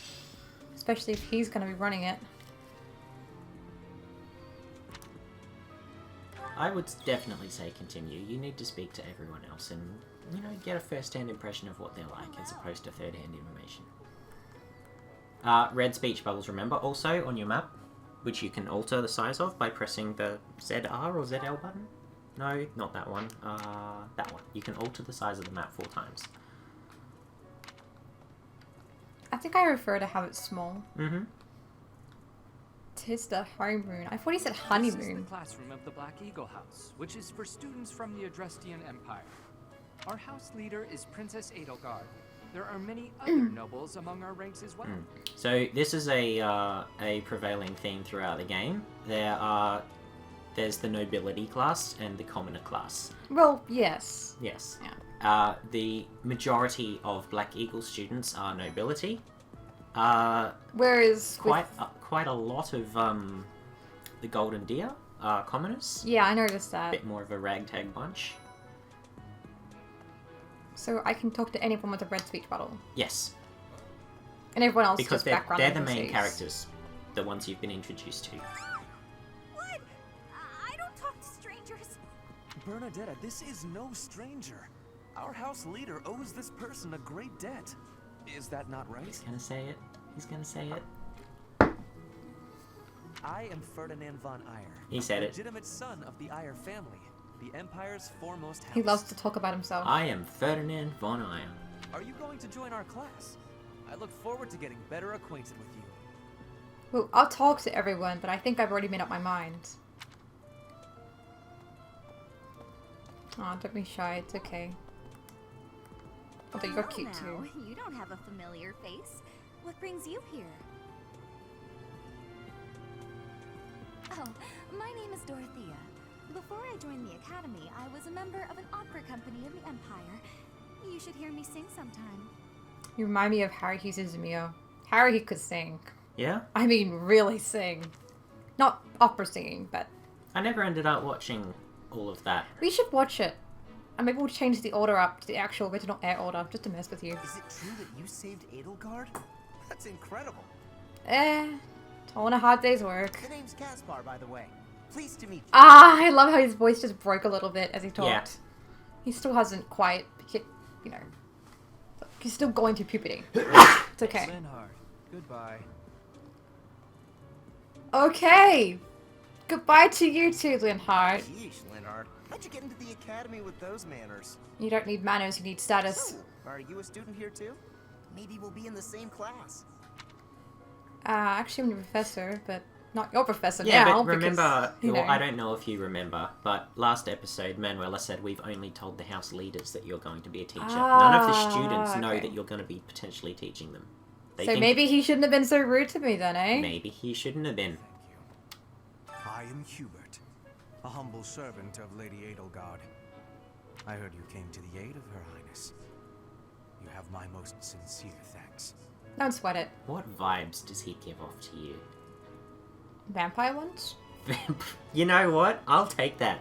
Especially if he's gonna be running it. I would definitely say continue. You need to speak to everyone else and, you know, get a first-hand impression of what they're like as opposed to third-hand information. Red speech bubbles, remember, also on your map, which you can alter the size of by pressing the ZR or ZL button. No, not that one. That one. You can alter the size of the map 4 times. I think I prefer to have it small. Mm-hmm. Tis the honeymoon. I thought he said This is the honeymoon. classroom of the Black Eagle House, which is for students from the Adrestian Empire. Our house leader is Princess Edelgard. There are many other nobles among our ranks as well. So this is a prevailing theme throughout the game. There's the nobility class and the commoner class. Well, yes. Yes. Yeah. The majority of Black Eagle students are nobility. Whereas Quite a lot of the Golden Deer are commoners. yeah, I noticed A that. bit more of a ragtag bunch. So I can talk to anyone with a red speech bottle, Yes, and everyone else because just background they're the main NPCs. characters, the ones you've been introduced to. What? I don't talk to strangers. Bernadetta, this is no stranger. Our house leader owes this person a great debt. Is that not right? He's gonna say it. He's gonna say it. I am Ferdinand von Eyre. He said it. Legitimate son of the Eyre family, the Empire's foremost house. He loves to talk about himself. I am Ferdinand von Eyre. Are you going to join our class? I look forward to getting better acquainted with you. Well, I'll talk to everyone, but I think I've already made up my mind. Aw, don't be shy. It's okay. Although you're Well, cute now, too. You don't have a familiar face. What brings you here? Oh, my name is Dorothea. Before I joined the academy, I was a member of an opera company of the Empire. You should hear me sing sometime. You remind me of Haruhi Suzumiya. Haruhi could sing. Yeah? I mean, really sing. Not opera singing, but I never ended up watching all of that. we should watch it. And maybe we'll change the order up to the actual original air order, just to mess with you. Is it true that you saved Edelgard? That's incredible. It's all in a hard day's work. The name's Caspar, by the way. Pleased to meet you. Ah, I love how his voice just broke a little bit as he talked. Yeah. He still hasn't quite hit, you know. He's still going through puberty. It's okay. Linhard, goodbye. Okay! Goodbye to you too, Linhard. Yeesh, Linhard. How'd you get into the academy with those manners? You don't need manners, you need status. So, are you a student here too? Maybe we'll be in the same class. Actually I'm a professor, but not your professor Yeah, now. but remember, because, you well, know. I don't know if you remember, but last episode, Manuela said we've only told the house leaders that you're going to be a teacher. None of the students know okay. that you're going to be potentially teaching them. They So think maybe he shouldn't have been so rude to me then, eh? maybe he shouldn't have been. Thank you. I am Hubert, a humble servant of Lady Edelgard. I heard you came to the aid of Her Highness. You have my most sincere thanks. Don't sweat it. What vibes does he give off to you? Vampire ones? You know what? I'll take that.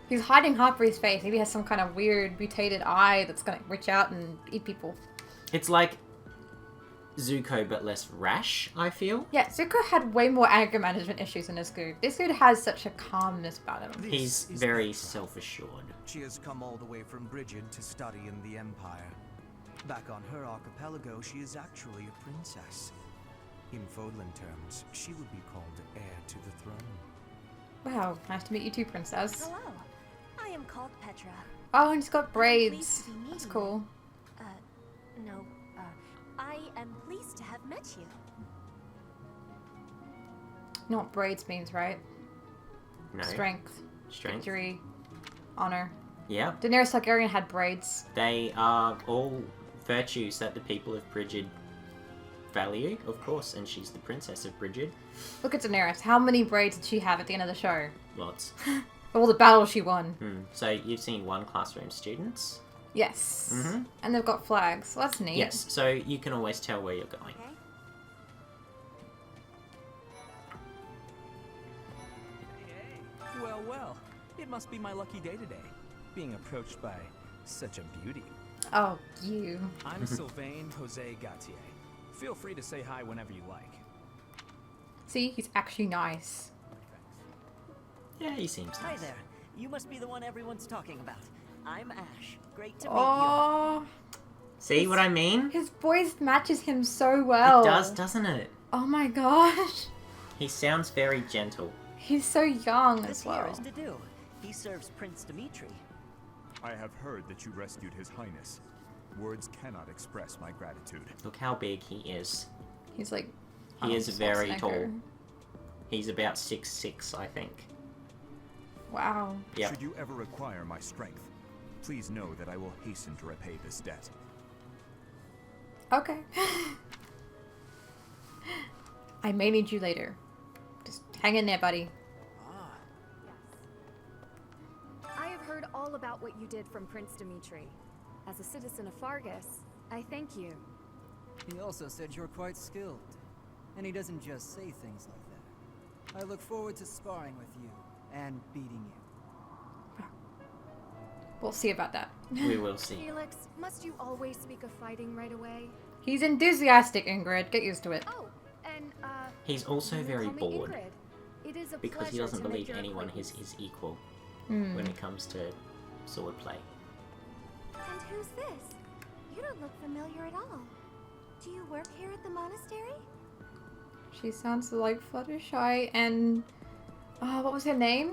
He's hiding half of his face. Maybe he has some kind of weird mutated eye that's gonna reach out and eat people. It's like Zuko, but less rash, I feel. Yeah, Zuko had way more anger management issues than this dude. This dude has such a calmness about him. He's This is very Petra. self-assured. She has come all the way from Brigid to study in the Empire. Back on her archipelago, she is actually a princess. In Fodlan terms, she would be called heir to the throne. Wow, nice to meet you too, princess. Hello. I am called Petra. Oh, and he's got braids. Pleased to be That's meeting cool. No, I am pleased to have met you. You know what braids means, right? No. Strength, Strength. victory, honor. Yeah. Daenerys Targaryen had braids. They are all virtues that the people of Brigid value, of course, and she's the princess of Brigid. Look at Daenerys. How many braids did she have at the end of the show? Lots. All the battles she won. So you've seen one classroom students. Yes. Mhm. And they've got flags. So that's neat. Yes, so you can always tell where you're going. Okay. Well, well, it must be my lucky day today, being approached by such a beauty. Oh, you. I'm Sylvain Jose Gautier. Feel free to say hi whenever you like. See, he's actually nice. Yeah, he seems Hi nice. there. You must be the one everyone's talking about. I'm Ash. Great to meet Oh, See what I mean? his voice matches him so well. It does, doesn't it? Oh my gosh. He sounds very gentle. He's so young you. as This here well. is to do. He serves Prince Dimitri. I have heard that you rescued His Highness. Words cannot express my gratitude. Look how big he is. He's like... He is very Schwarzenegger. tall. He's about 6'6", I think. Wow. Yep. Should you ever require my strength, please know that I will hasten to repay this debt. Okay. I may need you later. Just hang in there, buddy. I have heard all about what you did from Prince Dimitri. As a citizen of Fargus, I thank you. He also said you're quite skilled. And he doesn't just say things like that. I look forward to sparring with you and beating you. We'll see about that. We will see. Felix, must you always speak of fighting right away? He's enthusiastic, Ingrid. Get used to it. Oh, and He's also you very call me bored. Ingrid. It is a Because he pleasure doesn't to make believe your anyone is acquaintance. his equal Hmm. when it comes to swordplay. And who's this? You don't look familiar at all. Do you work here at the monastery? She sounds like Fluttershy and... what was her name?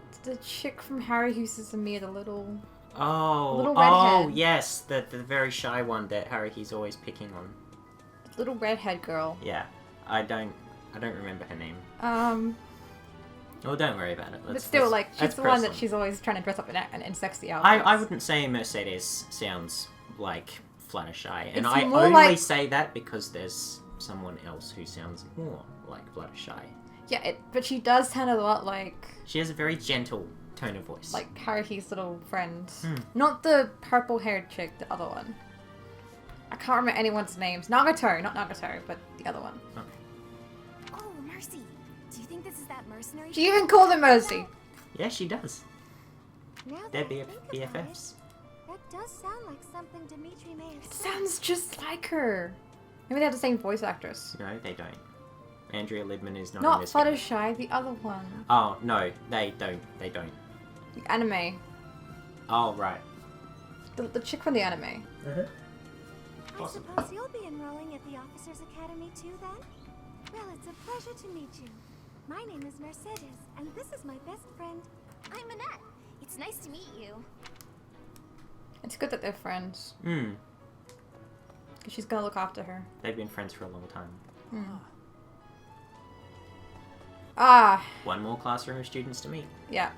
It's the chick from Harry who uses to me, the little... Oh, Little oh redhead. yes, the very shy one that Haruhi's always picking on. Little redhead girl. Yeah, I don't remember her name. Well, don't worry about it. But still, like, she's that's the one that personal. she's always trying to dress up in sexy outfits. I wouldn't say Mercedes sounds like Fluttershy, and It's I more only like- say that because there's someone else who sounds more like Fluttershy. Yeah, but she does sound a lot like... She has a very gentle tone of voice. Like Haruhi's little friend. Hmm. Not the purple-haired chick, the other one. I can't remember anyone's names. Nagato, not Nagato, but the other one. Oh, Mercy. Do you think this is that mercenary? She even called him Mercy. Yeah, she does. Now They're that I think about it, BFFs. that does sound like something Dimitri may have It said. sounds just like her. Maybe they have the same voice actress. No, they don't. Andrea Libman is not in Not this game. Fluttershy, the other one. Oh, no, they don't. They don't. The anime. Oh, right. The chick from the anime. I suppose you'll be enrolling at the Officers Academy too, then? Well, it's a pleasure to meet you. My name is Mercedes, and this is my best friend. I'm Annette. It's nice to meet you. It's good that they're friends. Hmm. 'Cause she's gonna look after her. They've been friends for a long time. Ah, One more classroom of students to meet. yeah.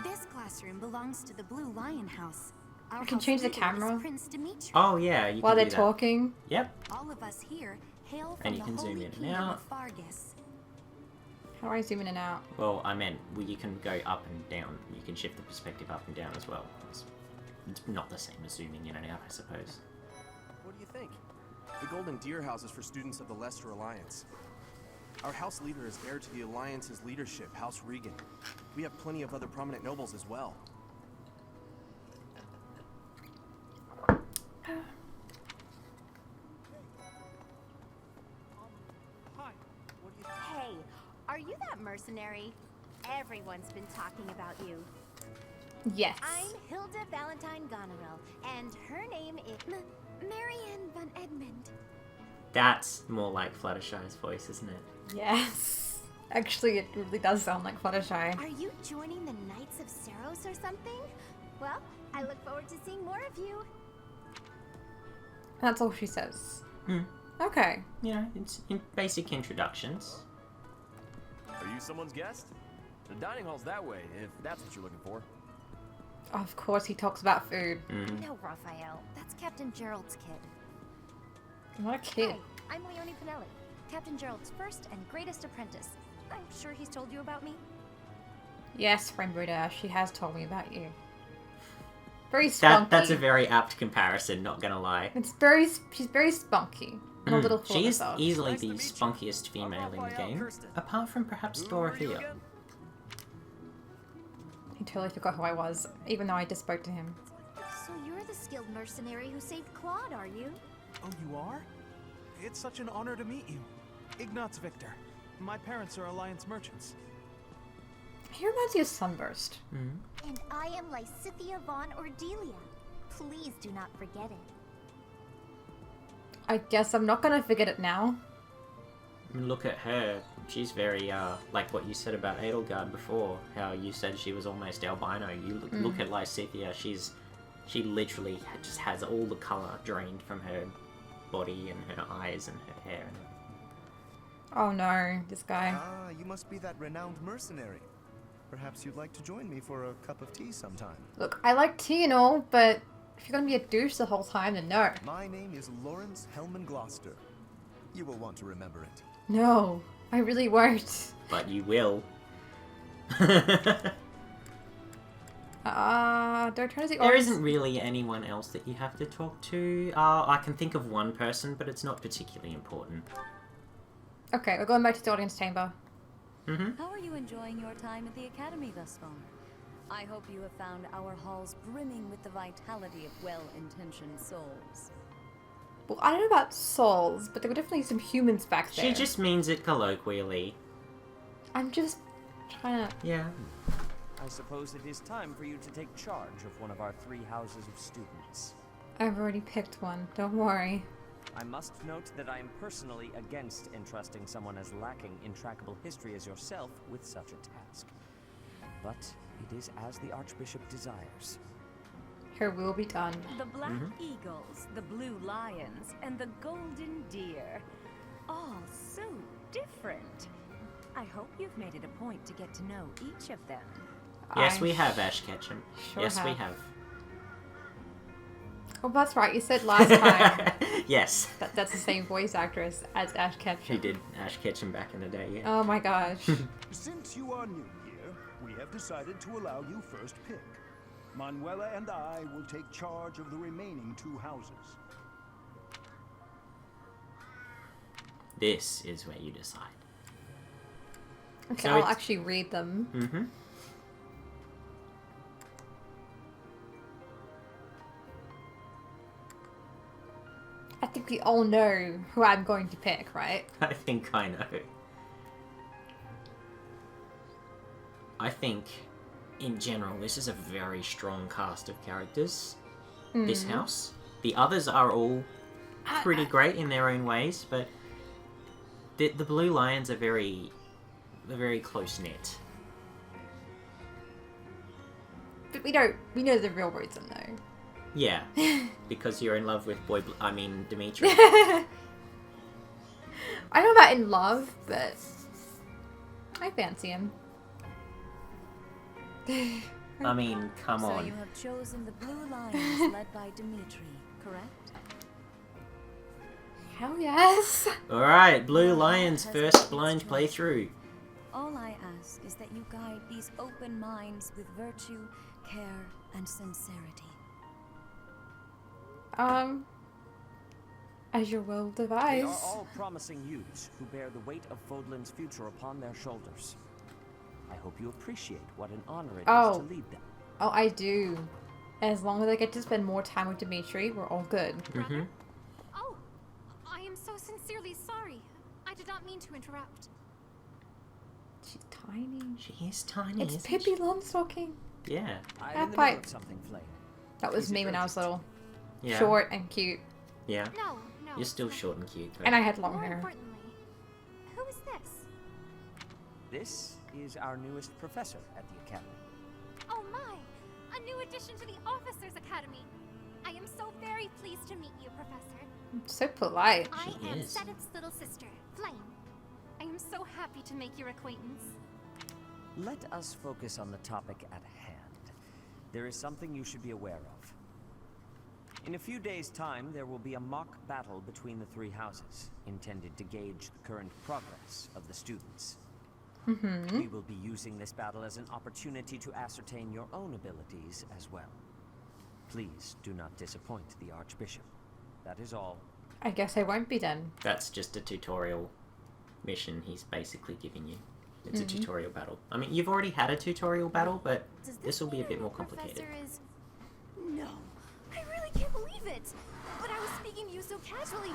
This classroom belongs to the Blue Lion House. Our I can house change the leader is camera. Prince Dimitri. Oh, yeah, you While can they're do that. talking. Yep. All of us here hail from And you the can zoom Holy in and Kingdom out. of Fargus. How do I zoom in and out? Well, I meant you can go up and down. You can shift the perspective up and down as well. It's not the same as zooming in and out, I suppose. What do you think? The Golden Deer House is for students of the Leicester Alliance. Our house leader is heir to the Alliance's leadership, House Regan. We have plenty of other prominent nobles as well. Hey, are you that mercenary? Everyone's been talking about you. Yes. I'm Hilda Valentine Goneril, and her name is Marianne von Edmund. That's more like Fluttershy's voice, isn't it? Yes. Actually, it really does sound like Fluttershy. Are you joining the Knights of Saros or something? Well, I look forward to seeing more of you. That's all she says. Hmm. Okay. You know, it's in basic introductions. Are you someone's guest? The dining hall's that way, if that's what you're looking for. Of course he talks about food. Mm. No, Raphael. That's Captain Gerald's kid. What a kid. Hi, I'm Leonie Pinelli, Captain Gerald's first and greatest apprentice. I'm sure he's told you about me. Yes, Rainbow Dash, she has told me about you. Very spunky. That's a very apt comparison, not gonna lie. She's very spunky. And a little full She of is herself. easily Nice to the meet you. spunkiest female in the game, Kirsten. apart from perhaps Who are you Dorothea. again? He totally forgot who I was, even though I just spoke to him. So you're the skilled mercenary who saved Claude, are you? Oh, you are? It's such an honor to meet you. Ignatz Victor. My parents are Alliance merchants. He reminds me of Sunburst. Mm-hmm. And I am Lysithia von Ordelia. Please do not forget it. I guess I'm not gonna forget it now. I mean, look at her. She's very, like what you said about Edelgard before, how you said she was almost albino. You look at Lysithea, she literally just has all the colour drained from her body and her eyes and her hair. Oh no, this guy. Ah, you must be that renowned mercenary. Perhaps you'd like to join me for a cup of tea sometime. Look, I like tea and all, but if you're gonna be a douche the whole time, then no. My name is Lawrence Hellman Gloucester. You will want to remember it. No, I really won't. But you will. Don't try to see. There isn't really anyone else that you have to talk to. I can think of one person, but it's not particularly important. Okay, we're going back to the audience chamber. How are you enjoying your time at the Academy thus far? I hope you have found our halls brimming with the vitality of well-intentioned souls. Well, I don't know about souls, but there were definitely some humans back there. She just means it colloquially. I'm just trying to... Yeah. I suppose it is time for you to take charge of one of our 3 houses of students. I've already picked one, don't worry. I must note that I am personally against entrusting someone as lacking in trackable history as yourself with such a task. But it is as the Archbishop desires. Her will be done. The black eagles, the blue lions, and the golden deer. All so different. I hope you've made it a point to get to know each of them. Yes, we have, Ash Ketchum. Sure yes, we have. Oh, that's right. You said last time. Yes. That's the same voice actress as Ash Ketchum. She did Ash Ketchum back in the day, yeah. Oh my gosh. Since you are new here, we have decided to allow you first pick. Manuela and I will take charge of the remaining 2 houses. This is where you decide. Okay, So I'll actually read them. I think we all know who I'm going to pick, right? I think I know. I think, in general, this is a very strong cast of characters. This house. The others are all pretty great in their own ways, but the Blue Lions are very close-knit. But we know the real reason though. Yeah, because you're in love with Dimitri. I don't know about in love, but I fancy him. I mean, come on. So you have chosen the Blue Lions led by Dimitri, correct? Hell yes! Alright, Blue Lions first blind playthrough. All I ask is that you guide these open minds with virtue, care, and sincerity. As your will They devise. are all promising youths who bear the weight of Fodlan's future upon their shoulders. I hope you appreciate what an honor it is to lead them. Oh, I do. As long as I get to spend more time with Dimitri, we're all good. Oh, I am so sincerely sorry. I did not mean to interrupt. She's tiny. She is tiny, It's isn't Pippi Longstocking. Yeah. I'm in the Bye. middle of something, Flame. That was Is it me when I was little. Yeah. Short and cute. Yeah. No. You're still short and cute. And I had long More hair. importantly, who is this? This is our newest professor at the Academy. Oh my! A new addition to the Officers Academy. I am so very pleased to meet you, Professor. So polite. I She am is. Sedith's little sister, Flame. I am so happy to make your acquaintance. Let us focus on the topic at hand. There is something you should be aware of. In a few days' time, there will be a mock battle between the 3 houses, intended to gauge the current progress of the students. We will be using this battle as an opportunity to ascertain your own abilities as well. Please do not disappoint the Archbishop. That is all. I guess I won't be then. That's just a tutorial mission he's basically giving you. It's a tutorial battle. I mean, you've already had a tutorial battle, but this will be a bit more complicated. Is... No, I really can't believe it. But I was speaking to you so casually,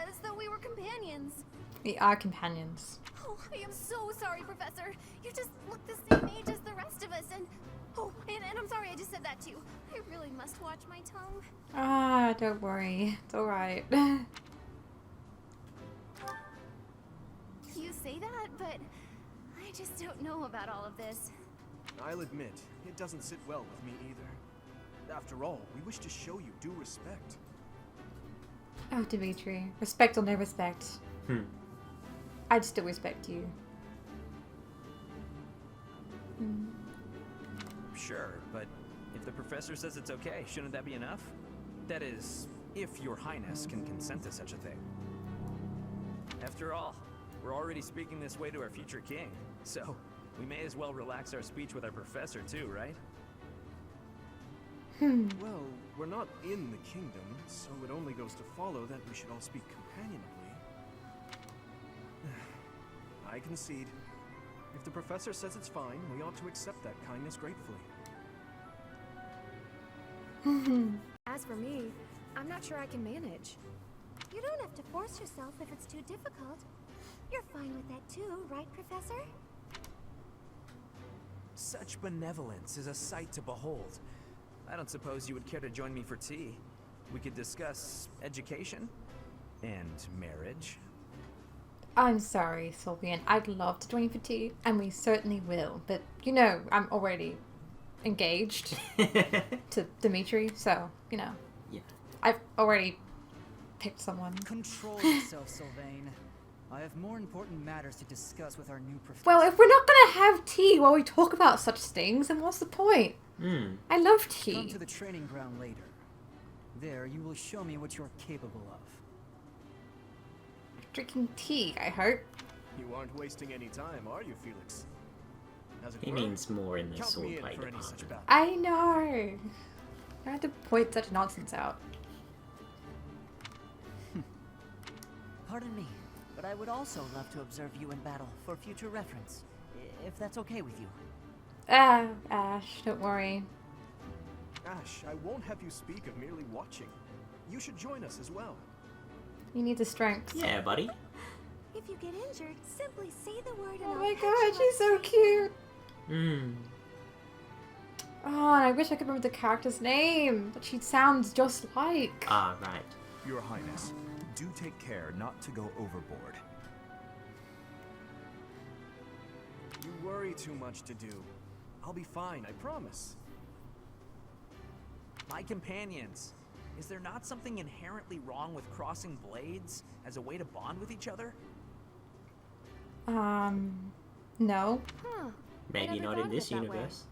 as though we were companions. We are companions. Oh, I am so sorry, Professor. You just look the same age as the rest of us, and... Oh, and I'm sorry I just said that too. I really must watch my tongue. Ah, don't worry. It's alright. but I just don't know about all of this. I'll admit, it doesn't sit well with me either. After all, we wish to show you due respect. Oh, Dimitri. Respect or no respect. I'd still respect you. Sure, but if the professor says it's okay, shouldn't that be enough? That is, if your highness can consent to such a thing. After all, we're already speaking this way to our future king, so we may as well relax our speech with our professor too, right? Well, we're not in the kingdom, so it only goes to follow that we should all speak companionably. I concede. If the professor says it's fine, we ought to accept that kindness gratefully. As for me, I'm not sure I can manage. You don't have to force yourself if it's too difficult. You're fine with that too, right, Professor? Such benevolence is a sight to behold. I don't suppose you would care to join me for tea. We could discuss education and marriage. I'm sorry, Sylvian. I'd love to join you for tea, and we certainly will. But, you know, I'm already engaged to Dimitri, so, you know. Yeah. I've already picked someone. Control yourself, Sylvain. I have more important matters to discuss with our new professor. Well, if we're not gonna have tea while we talk about such things, then what's the point? I love tea. Come to the training ground later. There, you will show me what you're capable of. Drinking tea, I hope. You aren't wasting any time, are you, Felix? As it He were, means more in the count me in swordplay for any such department. battle. I know. I had to point such nonsense out. Pardon me, but I would also love to observe you in battle for future reference, if that's okay with you. Ash, don't worry. Ash, I won't have you speak of merely watching. You should join us as well. You need the strength. Yeah, buddy. If you get injured, simply say the word and Oh I'll my patch god, you she's up so safe. cute. Oh, and I wish I could remember the character's name, but she sounds just like. Ah, right. Your Highness, do take care not to go overboard. You worry too much to do. I'll be fine, I promise. My companions, is there not something inherently wrong with crossing blades as a way to bond with each other? No. Huh. Maybe I never not thought in of this it that way. universe.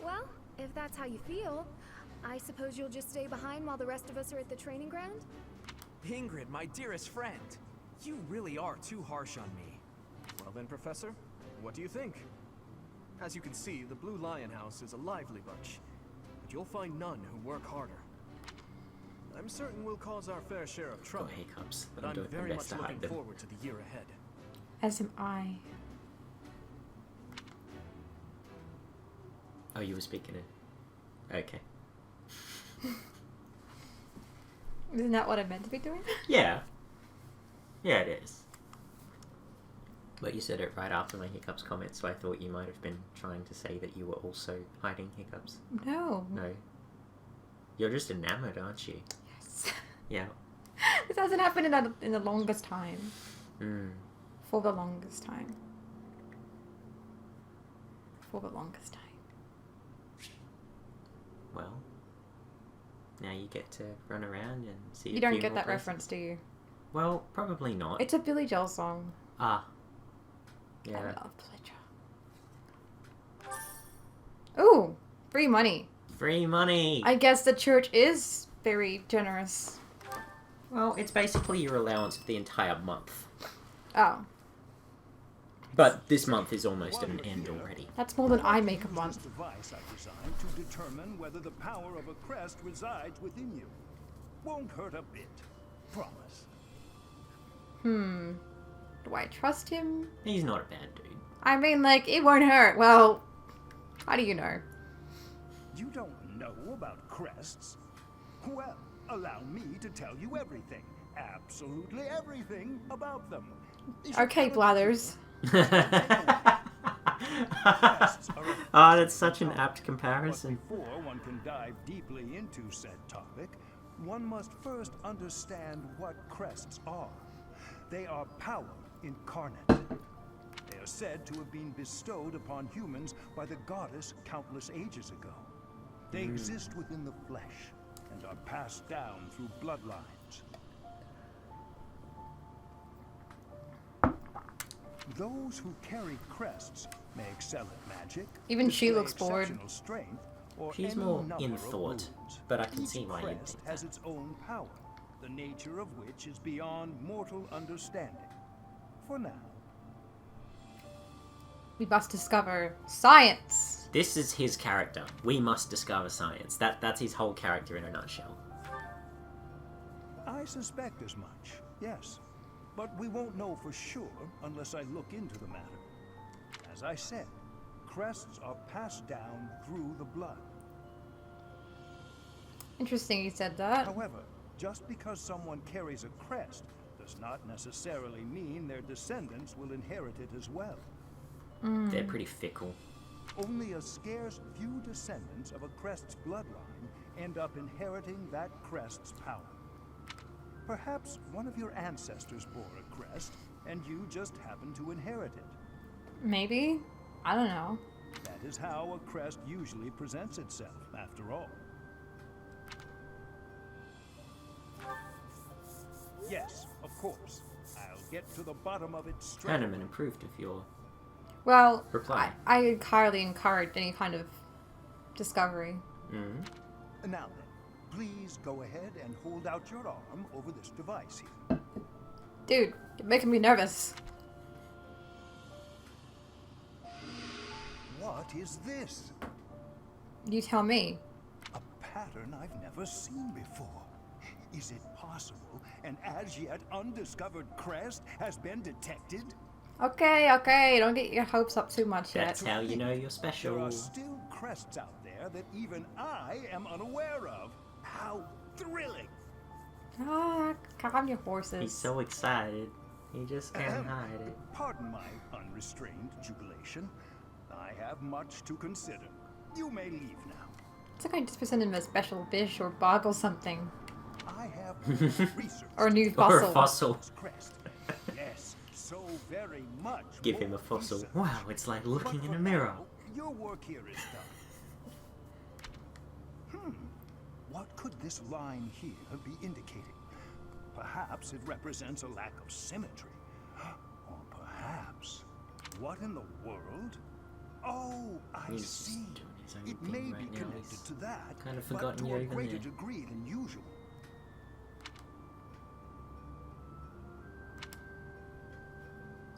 Well, if that's how you feel, I suppose you'll just stay behind while the rest of us are at the training ground? Ingrid, my dearest friend, you really are too harsh on me. Well then, Professor, what do you think? As you can see, the Blue Lion House is a lively bunch, but you'll find none who work harder. I'm certain we'll cause our fair share of trouble, hiccups. but I'm I'm doing my very best much to hide looking them. forward to the year ahead. As am I. Oh, you were speaking it. Okay. Isn't that what I meant to be doing? Yeah. Yeah, it is. But you said it right after my hiccups comment, so I thought you might have been trying to say that you were also hiding hiccups. No. No. You're just enamored, aren't you? Yes. Yeah. This hasn't happened in the longest time. Mm. For the longest time. For the longest time. Well, now you get to run around and see. You a don't few get more that places. reference, do you? Well, probably not. It's a Billy Joel song. Ah. Yeah. I love Billy Joel. Ooh, free money. Free money. I guess the church is very generous. Well, it's basically your allowance for the entire month. Oh, But this month is almost at an end already. that's more than I make a Use month. this device I designed to determine whether the power of a crest resides within you. Won't hurt a bit. Promise. Do I trust him? He's not a bad dude. I mean, like, it won't hurt. Well, how do you know? You don't know about crests? Well, allow me to tell you everything. Absolutely everything about them. Okay, Blathers. Oh, that's such an apt comparison. But before one can dive deeply into said topic, one must first understand what crests are. They are power incarnate. They are said to have been bestowed upon humans by the goddess countless ages ago. They exist within the flesh and are passed down through bloodlines. Those who carry crests may excel at magic. Even she display looks bored. exceptional strength, or She's any more number in of thought, rules. but I can Each see why you'd crest think has that. its own power, the nature of which is beyond mortal understanding. For now. We must discover science. This is his character. We must discover science. That's his whole character in a nutshell. I suspect as much, yes. But we won't know for sure unless I look into the matter. As I said, crests are passed down through the blood. Interesting you said that. However, just because someone carries a crest does not necessarily mean their descendants will inherit it as well. They're pretty fickle. Only a scarce few descendants of a crest's bloodline end up inheriting that crest's power. Perhaps one of your ancestors bore a crest, and you just happen to inherit it. Maybe? I don't know. That is how a crest usually presents itself, after all. Yes, of course. I'll get to the bottom of it straight. Hanneman approved of your Well, reply. I highly encourage any kind of discovery. Now then, please go ahead and hold out your arm over this device here. Dude, you're making me nervous. What is this? You tell me. A pattern I've never seen before. Is it possible an as yet undiscovered crest has been detected? Okay, don't get your hopes up too much yet. That's how you know you're There special. are still crests out there that even I am unaware of. How thrilling! Ah, calm your horses. He's so excited. He just can't hide it. Pardon my unrestrained jubilation. I have much to consider. You may leave now. It's like I just presented him a special fish or bug or something. I have researched Or a new Or fossil. a fossil. this crest. Yes, so very much. Give him a more fossil. research. Wow, it's like looking But in for a mirror. now, your work here is done. What could this line here be indicating? Perhaps it represents a lack of symmetry. Or perhaps, what in the world? Oh, I He's see. just doing his own It thing may right be now. connected He's to that, kind of but forgotten to you're a even greater there. degree than usual.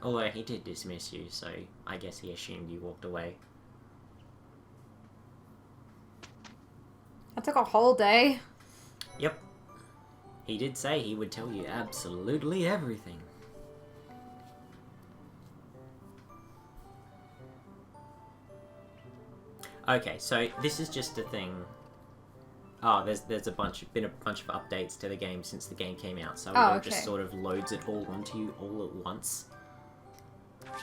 Although he did dismiss you, so I guess he assumed you walked away. That took a whole day. Yep. He did say he would tell you absolutely everything. Okay, so this is just a thing. Oh, there's been a bunch of updates to the game since the game came out, so it just sort of loads it all onto you all at once.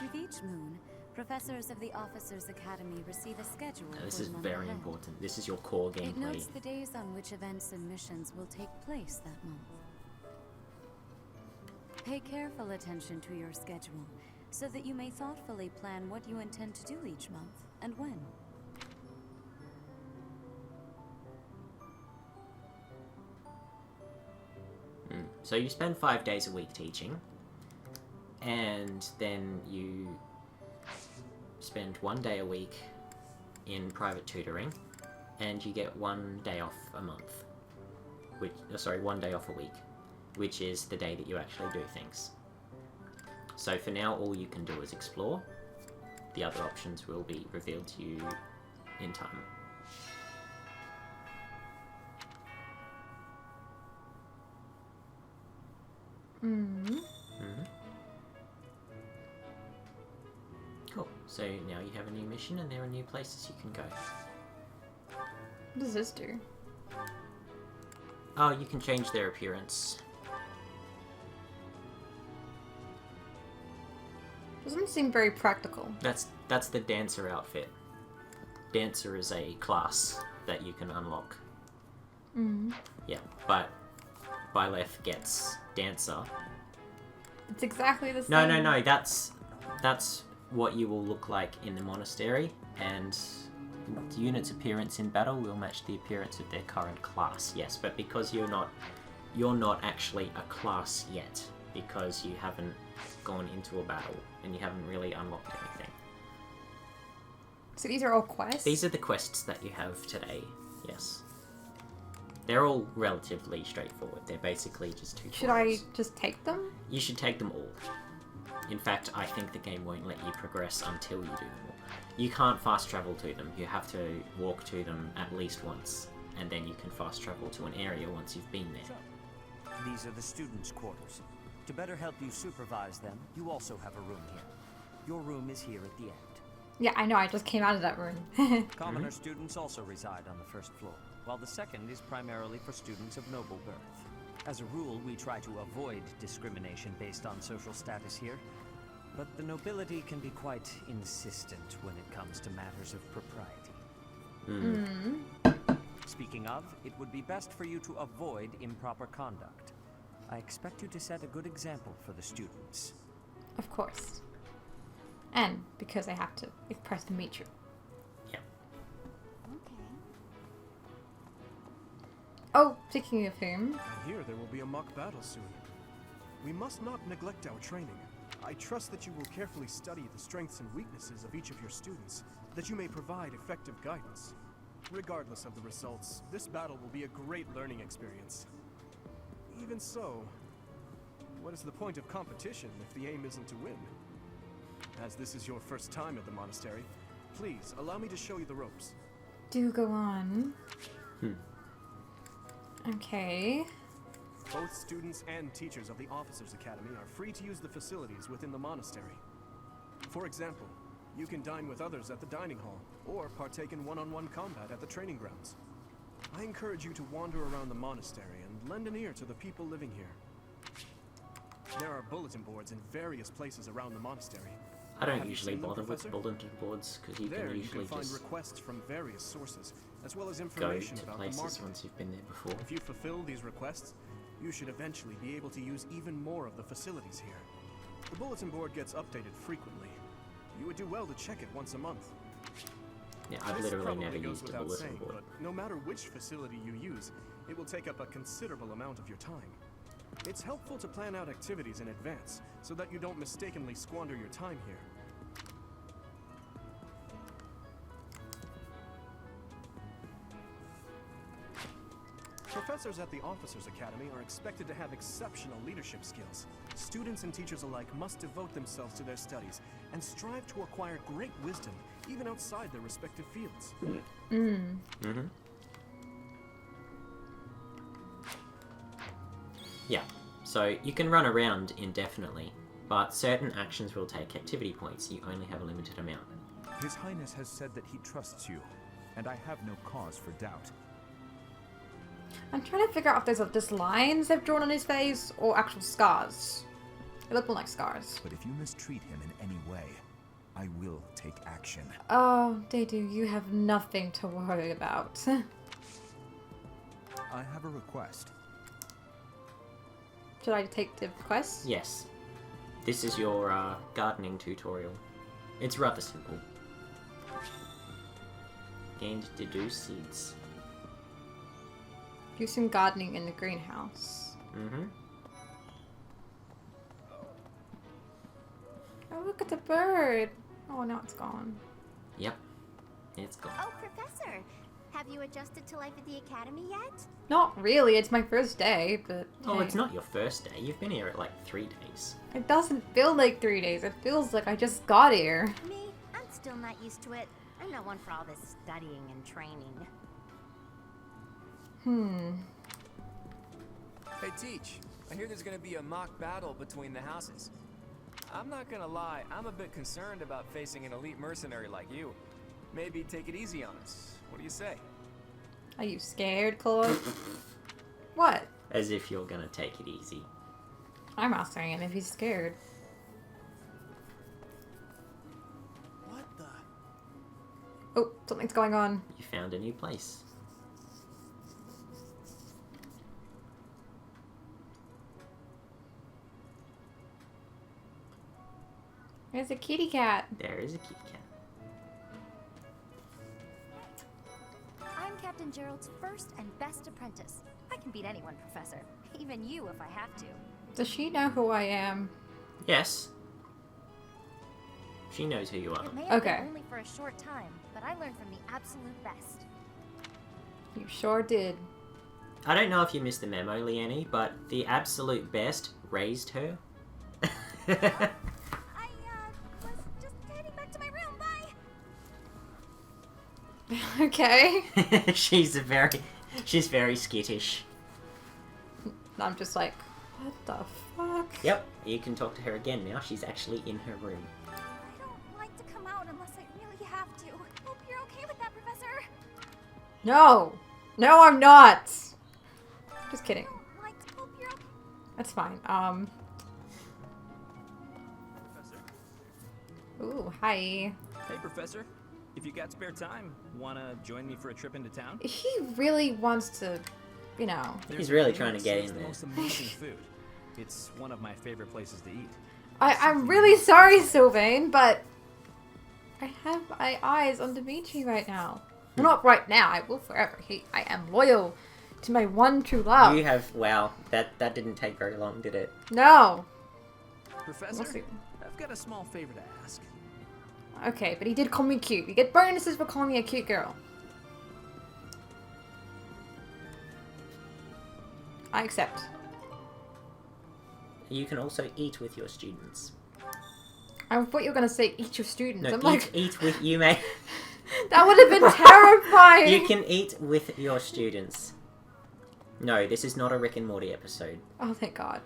With each moon, professors of the Officers' Academy receive a schedule. Now, this for is the month very ahead. important. This is your core It gameplay. notes the days on which events and missions will take place that month. Pay careful attention to your schedule, so that you may thoughtfully plan what you intend to do each month, and when. So you spend 5 days a week teaching, and then you spend 1 day a week in private tutoring, and you get 1 day off a month. 1 day off a week, which is the day that you actually do things. So for now, all you can do is explore. The other options will be revealed to you in time. Cool. So now you have a new mission, and there are new places you can go. What does this do? Oh, you can change their appearance. Doesn't seem very practical. That's the dancer outfit. Dancer is a class that you can unlock. Yeah, but Byleth gets dancer. It's exactly the same. No. That's what you will look like in the monastery, and the unit's appearance in battle will match the appearance of their current class. Yes, but because you're not actually a class yet, because you haven't gone into a battle and you haven't really unlocked anything. So these are all quests? These are the quests that you have today, yes. They're all relatively straightforward. They're basically just tutorials. Should I just take them? You should take them all. In fact, I think the game won't let you progress until you do them all. You can't fast travel to them. You have to walk to them at least once, and then you can fast travel to an area once you've been there. These are the students' quarters. To better help you supervise them, you also have a room here. Your room is here at the end. Yeah, I know, I just came out of that room. Commoner students also reside on the first floor, while the second is primarily for students of noble birth. As a rule, we try to avoid discrimination based on social status here, but the nobility can be quite insistent when it comes to matters of propriety. Speaking of, it would be best for you to avoid improper conduct. I expect you to set a good example for the students. Of course. And because I have to impress Dimitri. Yeah. Okay. Oh, speaking of whom? I hear there will be a mock battle soon. We must not neglect our training. I trust that you will carefully study the strengths and weaknesses of each of your students, that you may provide effective guidance. Regardless of the results, this battle will be a great learning experience. Even so, what is the point of competition if the aim isn't to win? As this is your first time at the monastery, please allow me to show you the ropes. Do go on. Okay. Both students and teachers of the Officers' Academy are free to use the facilities within the monastery. For example, you can dine with others at the dining hall, or partake in one-on-one combat at the training grounds. I encourage you to wander around the monastery and lend an ear to the people living here. There are bulletin boards in various places around the monastery. I don't Have you usually seen them, bother with Professor? bulletin boards, because you There can you usually can find just requests from various sources, as well as go information to about the places market. once you've been there before. If you fulfill these requests, you should eventually be able to use even more of the facilities here. The bulletin board gets updated frequently. You would do well to check it once a month. Yeah, I've This literally probably never goes used a without bulletin saying, board. but no matter which facility you use, it will take up a considerable amount of your time. It's helpful to plan out activities in advance, so that you don't mistakenly squander your time here. Professors at the Officers' Academy are expected to have exceptional leadership skills. Students and teachers alike must devote themselves to their studies and strive to acquire great wisdom, even outside their respective fields. Yeah, so you can run around indefinitely, but certain actions will take activity points. You only have a limited amount. His Highness has said that he trusts you, and I have no cause for doubt. I'm trying to figure out if there's just lines they've drawn on his face or actual scars. They look more like scars. But if you mistreat him in any way, I will take action. Oh, Dedu, you have nothing to worry about. I have a request. Should I take the quest? Yes. This is your gardening tutorial. It's rather simple. Gained deduce seeds. Do some gardening in the greenhouse. Oh, look at the bird. Oh, now it's gone. Yep. It's gone. Oh, Professor, have you adjusted to life at the academy yet? Not really. It's my first day, but Oh, hey. it's not your first day. You've been here at like 3 days. It doesn't feel like 3 days. It feels like I just got here. Me, I'm still not used to it. I'm not one for all this studying and training. Hey, Teach. I hear there's gonna be a mock battle between the houses. I'm not gonna lie, I'm a bit concerned about facing an elite mercenary like you. Maybe take it easy on us. What do you say? Are you scared, Claude? What? As if you're gonna take it easy. I'm asking him if he's scared. What the? Oh, something's going on. You found a new place. There's a kitty cat. There is a kitty cat. I'm Captain Gerald's first and best apprentice. I can beat anyone, Professor. Even you if I have to. Does she know who I am? Yes. She knows who you are. It may have Okay. been only for a short time, but I learned from the absolute best. You sure did. I don't know if you missed the memo, Leanne, but the absolute best raised her. I was just heading back to my room. Bye. Okay. she's very skittish. I'm just like, what the fuck? Yep, you can talk to her again now. She's actually in her room. I don't like to come out unless I really have to. Hope you're okay with that, Professor. No! No, I'm not! Just kidding. Hope you're okay. That's fine. Ooh, hi. Hey, Professor. If you got spare time, wanna join me for a trip into town? He really wants to, you know. He's really trying to get in the there. most amazing food. It's one of my favorite places to eat. I'm really sorry, Sylvain, but I have my eyes on Dimitri right now. Well, not right now. I will forever. I am loyal to my one true love. You have... Wow, that didn't take very long, did it? No. Professor, I've got a small favor to ask. Okay, but he did call me cute. You get bonuses for calling me a cute girl. I accept. You can also eat with your students. I thought you were gonna say eat your students. No, I'm like, eat with... You may... that would have been terrifying. You can eat with your students. No, this is not a Rick and Morty episode. Oh, thank God.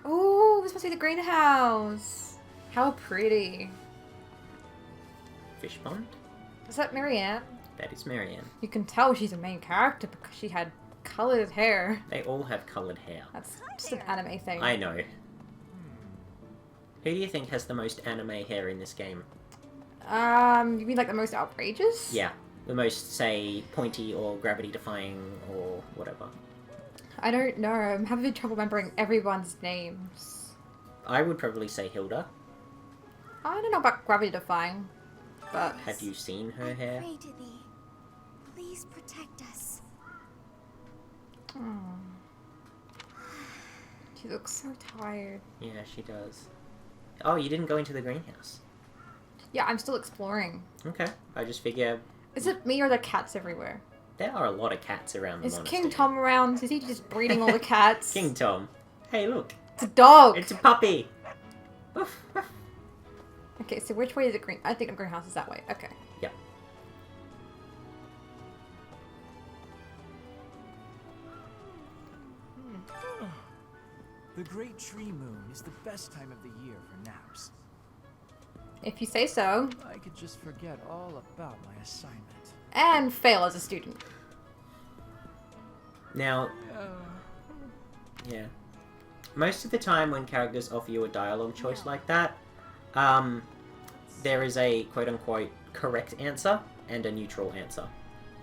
Oh, this must be the greenhouse. How pretty. Fish pond? Is that Marianne? That is Marianne. You can tell she's a main character because she had colored hair. They all have coloured hair. That's just an anime thing. I know. Who do you think has the most anime hair in this game? You mean like the most outrageous? Yeah. The most, say, pointy or gravity-defying or whatever. I don't know. I'm having trouble remembering everyone's names. I would probably say Hilda. I don't know about gravity defying, but... Have you seen her hair? Pray to thee. Please protect us. Oh. She looks so tired. Yeah, she does. Oh, you didn't go into the greenhouse. Yeah, I'm still exploring. Okay. I just figure... Is it me or the cats everywhere? There are a lot of cats around the Is monastery. King Tom around? Is he just breeding all the cats? King Tom. Hey, look. It's a dog! It's a puppy! Okay, so which way is it green? I think the greenhouse is that way. Okay. Yeah. The Great Tree Moon is the best time of the year for naps. If you say so. I could just forget all about my assignment. And fail as a student. Now... Yeah. Most of the time when characters offer you a dialogue choice like that, there is a quote-unquote correct answer and a neutral answer.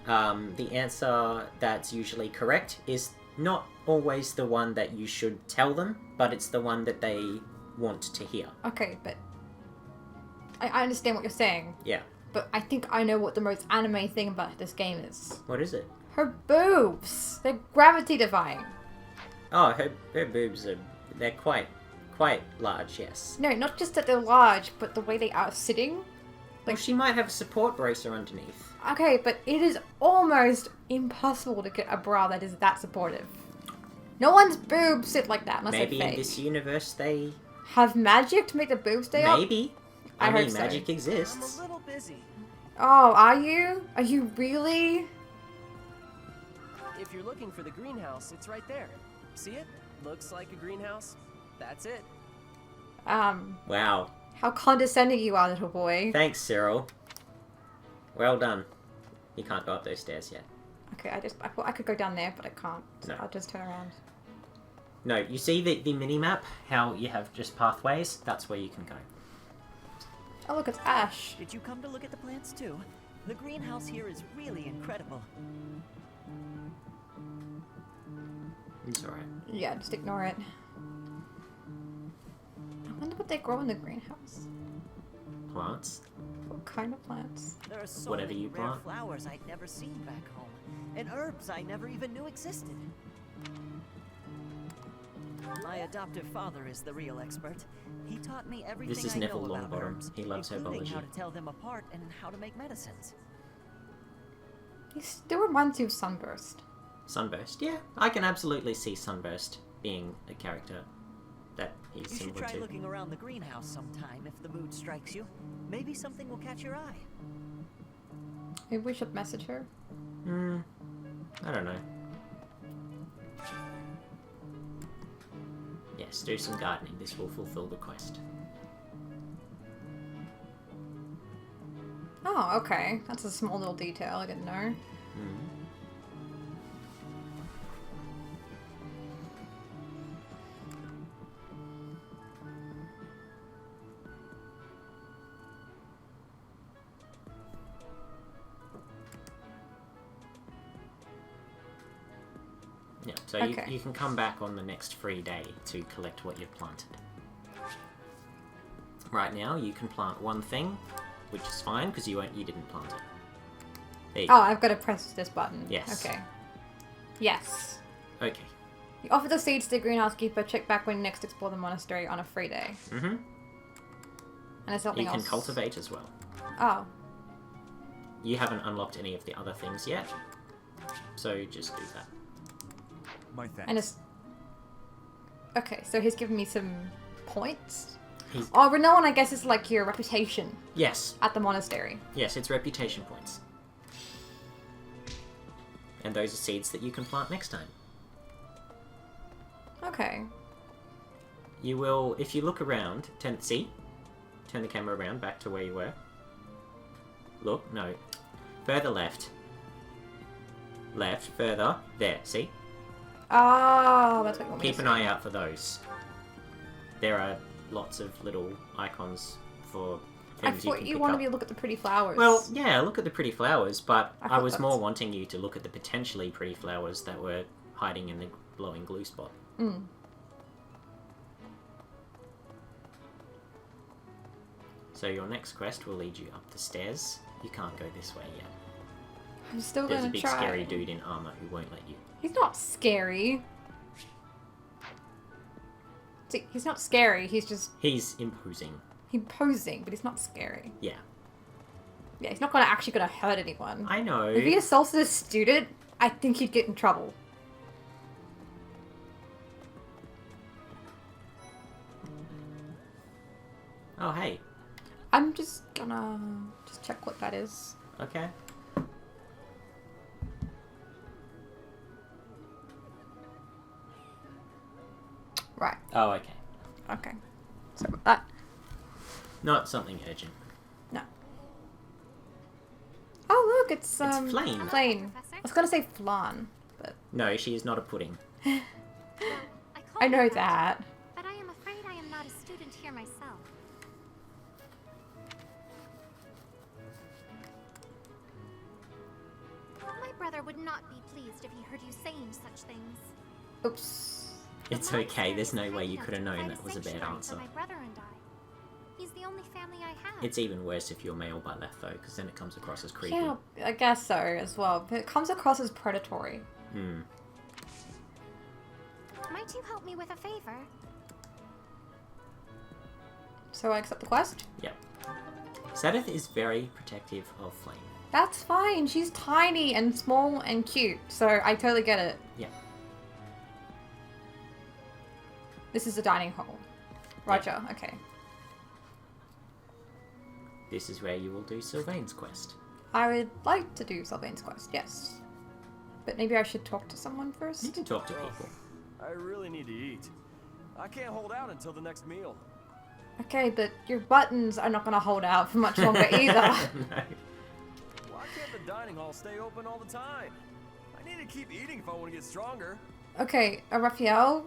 The answer that's usually correct is not always the one that you should tell them, but it's the one that they want to hear. Okay, but... I understand what you're saying. Yeah. But I think I know what the most anime thing about this game is. What is it? Her boobs! They're gravity defying. Oh, her boobs are... They're quite large, yes. No, not just that they're large, but the way they are sitting. Well, she might have a support bracer underneath. Okay, but it is almost impossible to get a bra that is that supportive. No one's boobs sit like that unless Maybe they're in fake. this universe they... Have magic to make the boobs stay up? Maybe. I I mean, hope so. magic exists. I'm a little busy. Oh, are you? Are you really? If you're looking for the greenhouse, it's right there. See it? Looks like a greenhouse. That's it. Wow. How condescending you are, little boy. Thanks, Cyril. Well done. You can't go up those stairs yet. Okay, I thought I could go down there, but I can't. So No. I'll just turn around. No, you see the mini-map? How you have just pathways? That's where you can go. Oh, look, it's Ash. Did you come to look at the plants too? The greenhouse here is really incredible. It's alright. Yeah, just ignore it. I wonder what they grow in the greenhouse. plants. What kind of plants? There are so Whatever many you rare plant. flowers I'd never seen back home, and herbs I never even knew existed. My adoptive father is the real expert. He taught me everything This is I Neville know about Longbottom. herbs, He loves including herbology. how to tell them apart and how to make medicines. He still reminds you of Sunburst. Sunburst, yeah, I can absolutely see Sunburst being a character that he's You should similar try to. looking around the greenhouse sometime if the mood strikes you. Maybe something will catch your eye. Maybe we should message her. I don't know. Yes, do some gardening. This will fulfill the quest. Oh, okay. That's a small little detail I didn't know. Yeah, so Okay. you can come back on the next free day to collect what you've planted. Right now, you can plant one thing, which is fine because you didn't plant it. There you Oh, go. I've got to press this button. Yes. Okay. Yes. Okay. You offer the seeds to the greenhouse keeper. Check back when you next explore the monastery on a free day. Mm-hmm. And there's something You else. can cultivate as well. Oh. You haven't unlocked any of the other things yet, so just do that. My thanks. And it's... Okay, so he's given me some points. He's... Oh, renown, I guess, is like your reputation. Yes. At the monastery. Yes, it's reputation points. And those are seeds that you can plant next time. Okay. You will, if you look around, turn the camera around back to where you were. Look, no. Further left. Left, further. There, see? Oh, that's what you want me Keep to an say. eye out for those. There are lots of little icons for I things you thought can you pick wanted up. me to look at the pretty flowers. Well, yeah, look at the pretty flowers, but I I thought was that's- more wanting you to look at the potentially pretty flowers that were hiding in the glowing glue spot. Mm. So your next quest will lead you up the stairs. You can't go this way yet. I'm still There's a gonna big try. scary dude in armor who won't let you. He's not scary. See, he's not scary. He's just He's imposing. imposing, but he's not scary. Yeah. Yeah, he's not gonna actually gonna hurt anyone. I know. If he assaulted a student, I think he'd get in trouble. Oh, hey. I'm just gonna just check what that is. Okay. Right. Oh, okay. Okay. Sorry about that. Not something urgent. No. Oh look, it's Flame. Flame. I was gonna say flan, but No, she is not a pudding. I know that. But I am afraid I am not a student here myself. My brother would not be pleased if he heard you saying such things. Oops. It's okay, there's no way you could have known that was a bad Sanctuary answer. For my brother and I. He's the only family I have. It's even worse if you're male by left, though, because then it comes across as creepy. Yeah, I guess so as well. But it comes across as predatory. Hmm. Might you help me with a favor? So I accept the quest? Yep. Sadith is very protective of Flame. That's fine. She's tiny and small and cute, so I totally get it. Yeah. This is the dining hall. Roger, okay. This is where you will do Sylvain's quest. I would like to do Sylvain's quest, yes. But maybe I should talk to someone first? You can talk to people. I really need to eat. I can't hold out until the next meal. Okay, but your buttons are not going to hold out for much longer either. No. Why can't the dining hall stay open all the time? I need to keep eating if I want to get stronger. Okay, Raphael,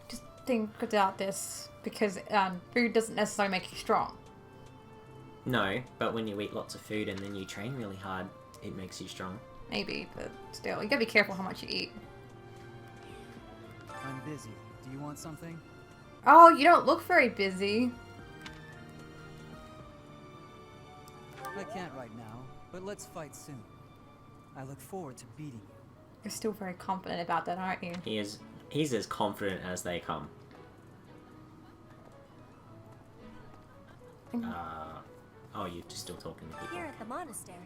just think about this, because food doesn't necessarily make you strong. No, but when you eat lots of food and then you train really hard, it makes you strong. Maybe, but still, you gotta be careful how much you eat. I'm busy. Do you want something? Oh, you don't look very busy. I can't right now, but let's fight soon. I look forward to beating you. You're still very confident about that, aren't you? He's as confident as they come. Oh, you're just still talking to people. Here at the monastery,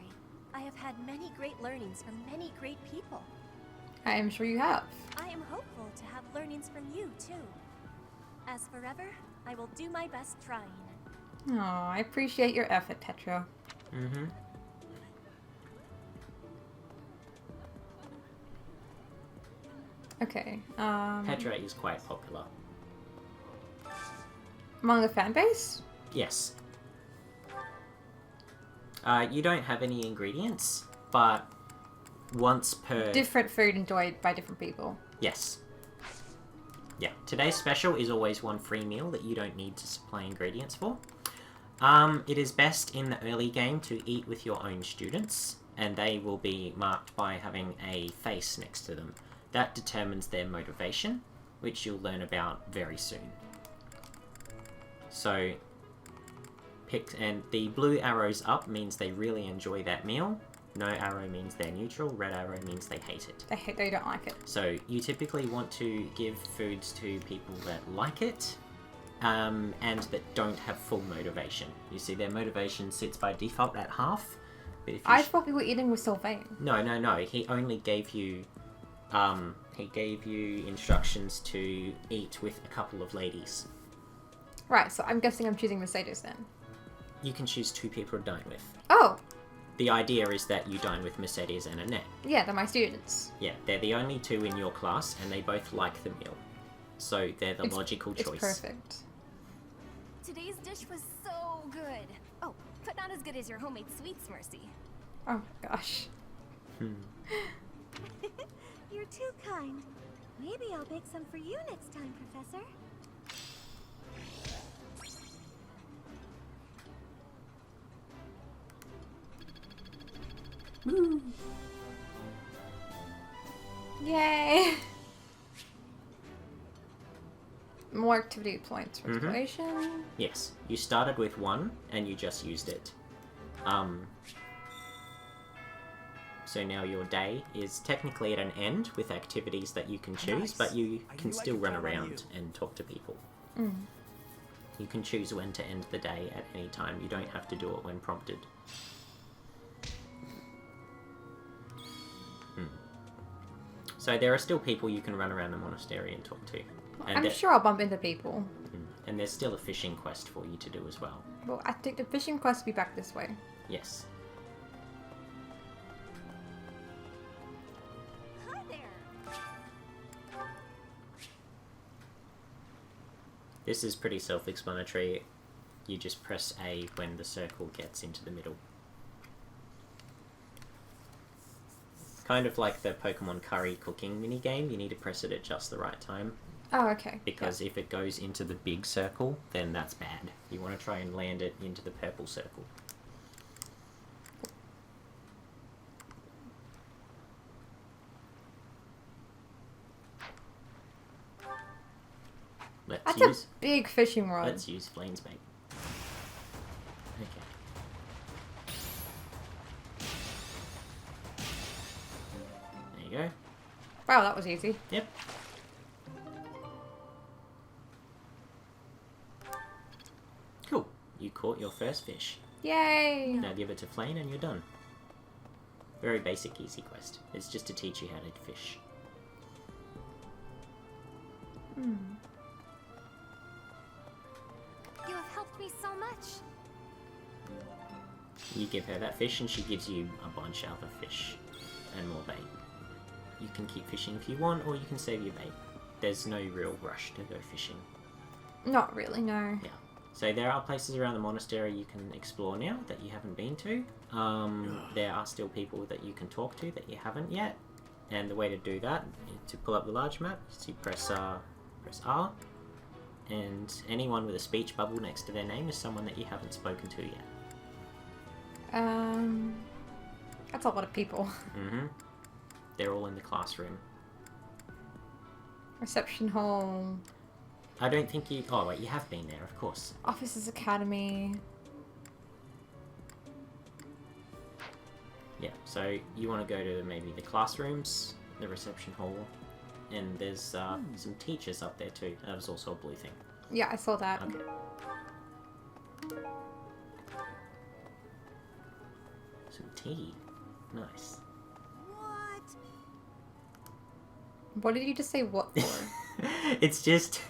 I have had many great learnings from many great people. I am sure you have. I am hopeful to have learnings from you, too. As forever, I will do my best trying. Oh, I appreciate your effort, Petra. Mm-hmm. Okay, Petra is quite popular. among the fan base? Yes. You don't have any ingredients, but once per... Different food enjoyed by different people. Yes. Yeah, today's special is always one free meal that you don't need to supply ingredients for. It is best in the early game to eat with your own students, and they will be marked by having a face next to them. That determines their motivation, which you'll learn about very soon. So, and the blue arrows up means they really enjoy that meal. No arrow means they're neutral. Red arrow means they hate it. They don't like it. So you typically want to give foods to people that like it, and that don't have full motivation. You see, their motivation sits by default at half. But if you I thought we were eating with Sylvain. No. He only gave you, instructions to eat with a couple of ladies. Right, so I'm guessing I'm choosing Mercedes then. You can choose 2 people to dine with. Oh! The idea is that you dine with Mercedes and Annette. Yeah, they're my students. Yeah, they're the only 2 in your class, and they both like the meal. So they're the logical choice. It's perfect. Today's dish was so good. Oh, but not as good as your homemade sweets, Mercy. Oh my gosh. You're too kind. Maybe I'll bake some for you next time, Professor. Woo. Yay! More activity points for exploration. Yes, you started with 1 and you just used it. So now your day is technically at an end with activities that you can choose, but you can still run around and talk to people. You can choose when to end the day at any time. You don't have to do it when prompted. So there are still people you can run around the monastery and talk to. And I'm sure I'll bump into people. And there's still a fishing quest for you to do as well. Well, I think the fishing quest will be back this way. Yes. Hi there. This is pretty self-explanatory. You just press A when the circle gets into the middle. Kind of like the Pokemon curry cooking minigame, you need to press it at just the right time. Oh, okay. Because if it goes into the big circle, then that's bad. You want to try and land it into the purple circle. That's a big fishing rod. Let's use Flame's bait. Okay. There you go. Wow, that was easy. Yep. Cool. You caught your first fish. Yay! Now give it to Flame and you're done. Very basic, easy quest. It's just to teach you how to fish. You have helped me so much. You give her that fish and she gives you a bunch of other fish and more bait. You can keep fishing if you want, or you can save your bait. There's no real rush to go fishing. Not really, no. Yeah. So there are places around the monastery you can explore now that you haven't been to. There are still people that you can talk to that you haven't yet. And the way to do that, to pull up the large map, is you press R. And anyone with a speech bubble next to their name is someone that you haven't spoken to yet. That's a lot of people. They're all in the classroom. Reception hall. I don't think you... Oh, wait, you have been there, of course. Officers Academy. Yeah, so you want to go to maybe the classrooms, the reception hall, and there's some teachers up there too. That was also a blue thing. Yeah, I saw that. Okay. Some tea. Nice. What did you just say what for? It's just...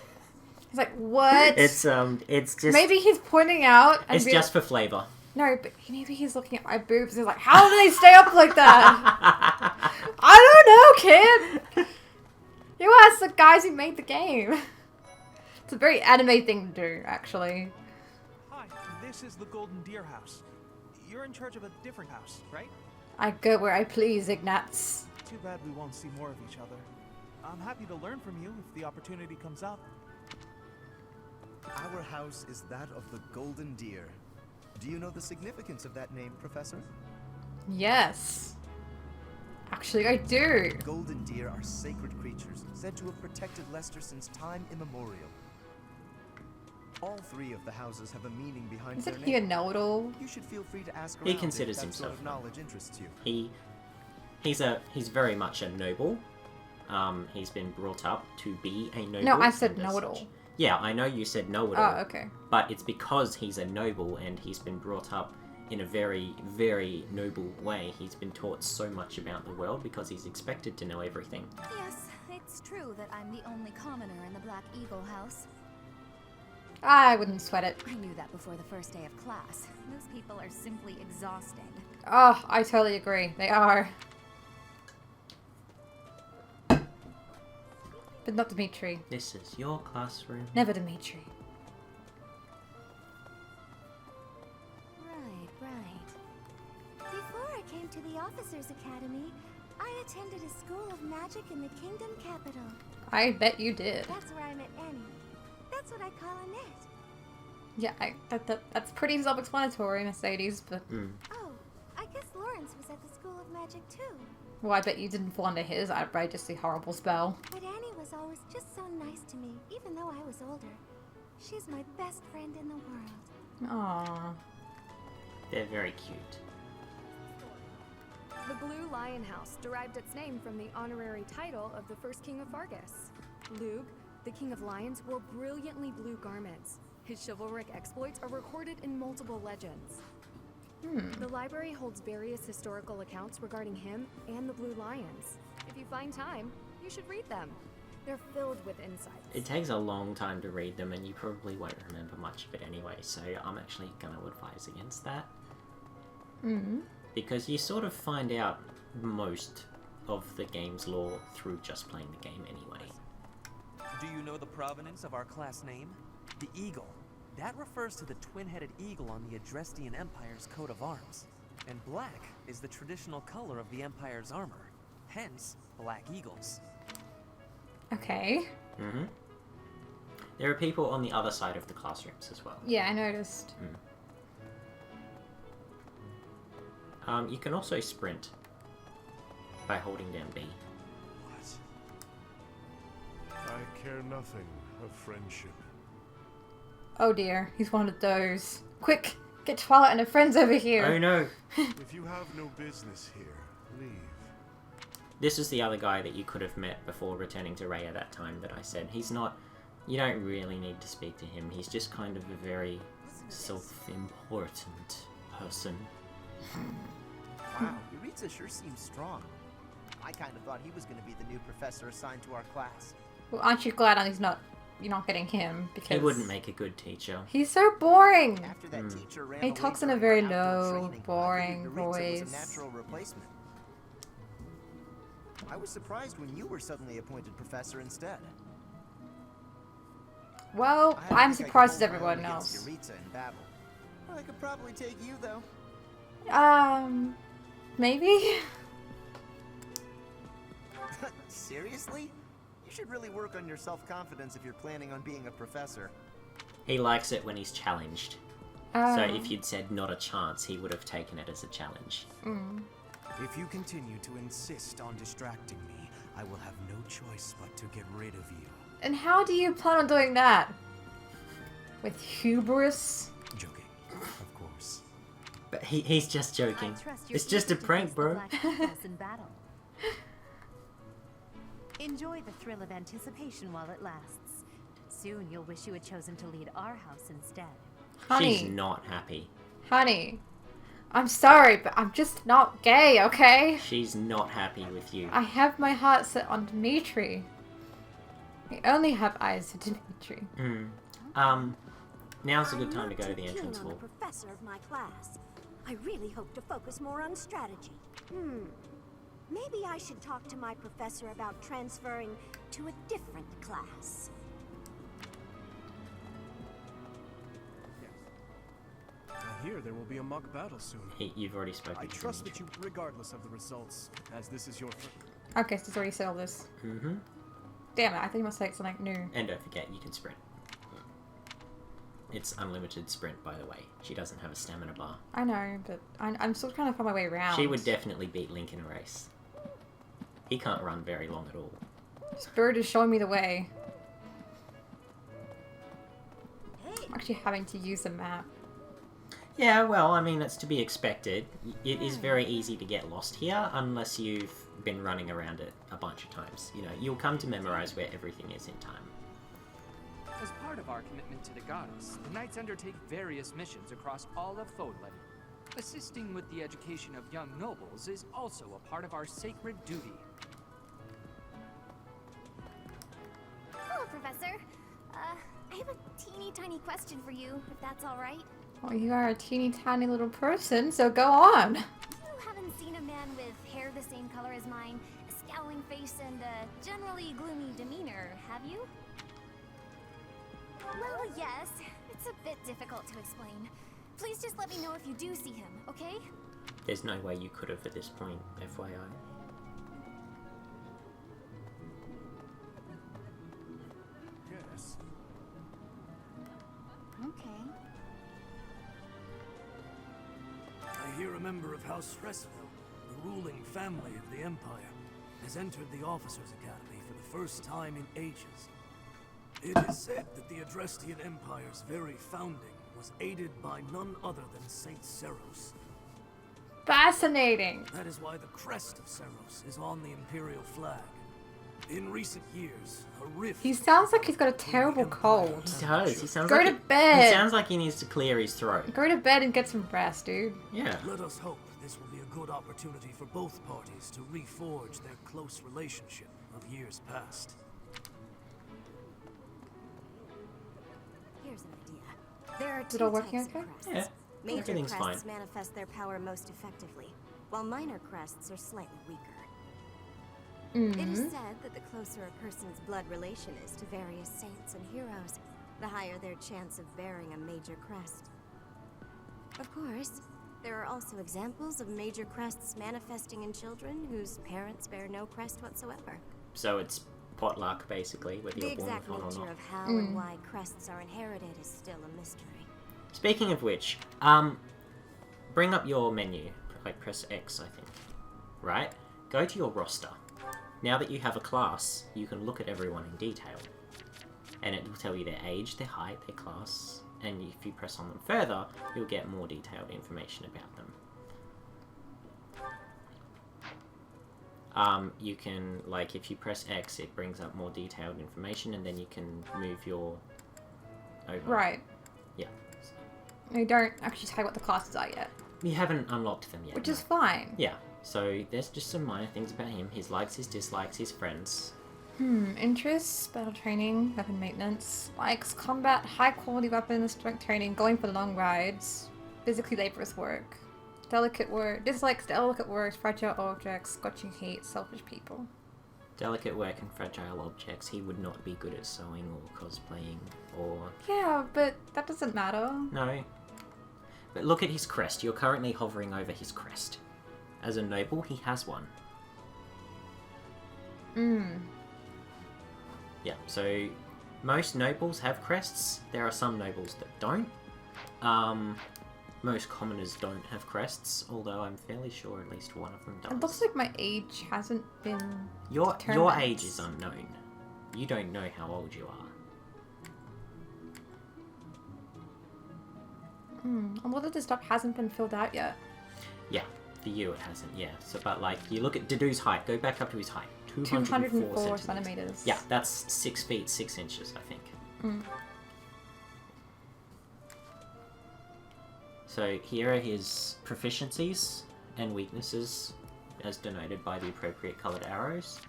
He's like, what? It's just... Maybe he's pointing out... And It's just for flavour. No, but maybe he's looking at my boobs and he's like, how do they stay up like that? I don't know, kid! You asked the guys who made the game. It's a very anime thing to do, actually. Hi, this is the Golden Deer House. You're in charge of a different house, right? I go where I please, Ignatz. Too bad we won't see more of each other. I'm happy to learn from you if the opportunity comes up. Our house is that of the Golden Deer. Do you know the significance of that name, Professor? Yes. Actually, I do. Golden deer are sacred creatures, said to have protected Leicester since time immemorial. All three of the houses have a meaning behind their Isn't name. he a know-it-all? You should feel free to ask around He if considers that himself sort of knowledge interests you. He's very much a noble. He's been brought up to be a noble. No, I said and as know-it-all. such- Yeah, I know you said know-it-all. Oh, okay. But it's because he's a noble and he's been brought up in a very, very noble way. He's been taught so much about the world because he's expected to know everything. Yes, it's true that I'm the only commoner in the Black Eagle house. I wouldn't sweat it. I knew that before the first day of class. Those people are simply exhausting. Oh, I totally agree. They are. But not Dimitri. This is your classroom. Never Dimitri. Right. Before I came to the Officers Academy, I attended a school of magic in the Kingdom capital. I bet you did. That's where I met Annie. That's what I call Annette. Yeah, that's pretty self-explanatory, Mercedes, but... Oh, I guess Lawrence was at the School of Magic too. Well, I bet you didn't fall under his outrageously horrible spell. But Annie was always just so nice to me, even though I was older. She's my best friend in the world. Aww. They're very cute. The Blue Lion House derived its name from the honorary title of the first king of Fargus. Lug, the king of lions, wore brilliantly blue garments. His chivalric exploits are recorded in multiple legends. The library holds various historical accounts regarding him and the Blue Lions. If you find time, you should read them. They're filled with insights. It takes a long time to read them and you probably won't remember much of it anyway, so I'm actually going to advise against that. Because you sort of find out most of the game's lore through just playing the game anyway. Do you know the provenance of our class name? The Eagle. That refers to the twin-headed eagle on the Adrestian Empire's coat of arms. And black is the traditional color of the Empire's armor. Hence, Black Eagles. Okay. There are people on the other side of the classrooms as well. Yeah, I noticed. You can also sprint by holding down B. I care nothing of friendship. Oh dear, he's one of those. Quick, get Twilight and her friends over here. Oh no. If you have no business here, leave. This is the other guy that you could have met before returning to Raya that time that I said. He's not... You don't really need to speak to him. He's just kind of a very self-important person. Wow, Yuritsa sure seems strong. I kind of thought he was going to be the new professor assigned to our class. Well, aren't you glad you're not getting him? Because He wouldn't make a good teacher. he's so boring. After that teacher ran He away talks in a during very our outdoor low, training, boring I figured Yuritsa was voice. a natural replacement. I was surprised when you were suddenly appointed professor instead. Well, I don't I'm think I surprised could as hold my own everyone against else. Yuritsa in battle. I could probably take you though. Maybe? Seriously? You should really work on your self-confidence if you're planning on being a professor. He likes it when he's challenged. So if you'd said not a chance, he would have taken it as a challenge. If you continue to insist on distracting me, I will have no choice but to get rid of you. And how do you plan on doing that? With hubris? Joking, of course. But he's just joking. It's just a prank, bro. In battle. Enjoy the thrill of anticipation while it lasts. Soon you'll wish you had chosen to lead our house instead. Honey. She's not happy. Honey. I'm sorry, but I'm just not gay, okay? She's not happy with you. I have my heart set on Dimitri. I only have eyes for Dimitri. Now's a good time to go to the entrance hall. I'm not too keen on the professor of my class. I really hope to focus more on strategy. Maybe I should talk to my professor about transferring to a different class. I hear there will be a mock battle soon. You've already spoken I to trust Dimitri. that you, regardless of the results, as this is your first. Okay, so it's already said all this. Damn it, I think you must say something new. And don't forget, you can sprint. It's unlimited sprint, by the way. She doesn't have a stamina bar. I know, but I'm still trying to find my way around. She would definitely beat Link in a race. He can't run very long at all. Spirit is showing me the way. I'm actually having to use the map. Yeah, well, I mean, it's to be expected. It is very easy to get lost here, unless you've been running around it a bunch of times. You know, you'll come to memorize where everything is in time. As part of our commitment to the goddess, the knights undertake various missions across all of Fodlan. Assisting with the education of young nobles is also a part of our sacred duty. Hello, Professor. I have a teeny tiny question for you, if that's all right. Well, you are a teeny tiny little person, so go on. You haven't seen a man with hair the same color as mine, a scowling face, and a generally gloomy demeanor, have you? Well, yes. It's a bit difficult to explain. Please just let me know if you do see him, okay? There's no way you could have at this point, FYI. Yes. Okay. I hear a member of House Fresville, the ruling family of the Empire, has entered the Officers' Academy for the first time in ages. It is said that the Adrestian Empire's very founding was aided by none other than Saint Seros. Fascinating. That is why the crest of Seros is on the Imperial flag. In recent years, a rift... He sounds like he's got a terrible cold. He does. He sounds Go like to bed. He sounds like he needs to clear his throat. Go to bed and get some rest, dude. Yeah. Let us hope this will be a good opportunity for both parties to reforge their close relationship of years past. Here's an idea. There are Is it two all working types of okay? crests. Yeah. Major Everything's crests fine. manifest their power most effectively, while minor crests are slightly weaker. It is said that the closer a person's blood relation is to various saints and heroes, the higher their chance of bearing a major crest. Of course, there are also examples of major crests manifesting in children whose parents bear no crest whatsoever. So it's potluck, basically, whether The you're born exact with one or nature not. of how and why crests are inherited is still a mystery. Speaking of which, bring up your menu. Like, press X, I think. Right? Go to your roster. Now that you have a class, you can look at everyone in detail. And it will tell you their age, their height, their class. And if you press on them further, you'll get more detailed information about them. You can, like, if you press X, it brings up more detailed information, and then you can move your... over. Right. Yeah. They don't actually tell you what the classes are yet. You haven't unlocked them yet. Which is fine. Yeah. So there's just some minor things about him. His likes, his dislikes, his friends. Interests, battle training, weapon maintenance, likes combat, high quality weapons, strength training, going for long rides, physically laborious work, delicate work, dislikes delicate work, fragile objects, scorching heat, selfish people. Delicate work and fragile objects. He would not be good at sewing or cosplaying or... Yeah, but that doesn't matter. No. But look at his crest. You're currently hovering over his crest. As a noble, he has one. Yeah, so most nobles have crests. There are some nobles that don't. Most commoners don't have crests, although I'm fairly sure at least one of them does. It looks like my age hasn't been Your determined. age is unknown. You don't know how old you are. A lot of this stuff hasn't been filled out yet. Yeah, for you it hasn't, yeah. So, but like, you look at Dadu's height, go back up to his height. 204 centimeters. Yeah, that's 6 feet 6 inches, I think. So here are his proficiencies and weaknesses, as denoted by the appropriate coloured arrows.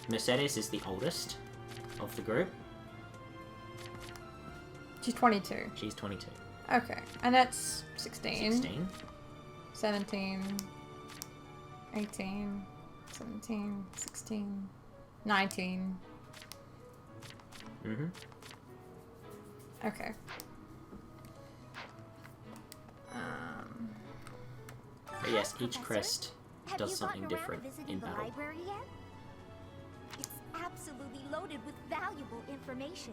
Mercedes is the oldest of the group. She's 22. She's 22. Okay, and that's 16. 16. 17. 18. 17. 16. 19. Mm-hmm. Okay. But yes, each crest does something different in the battle. library yet? It's absolutely loaded with valuable information.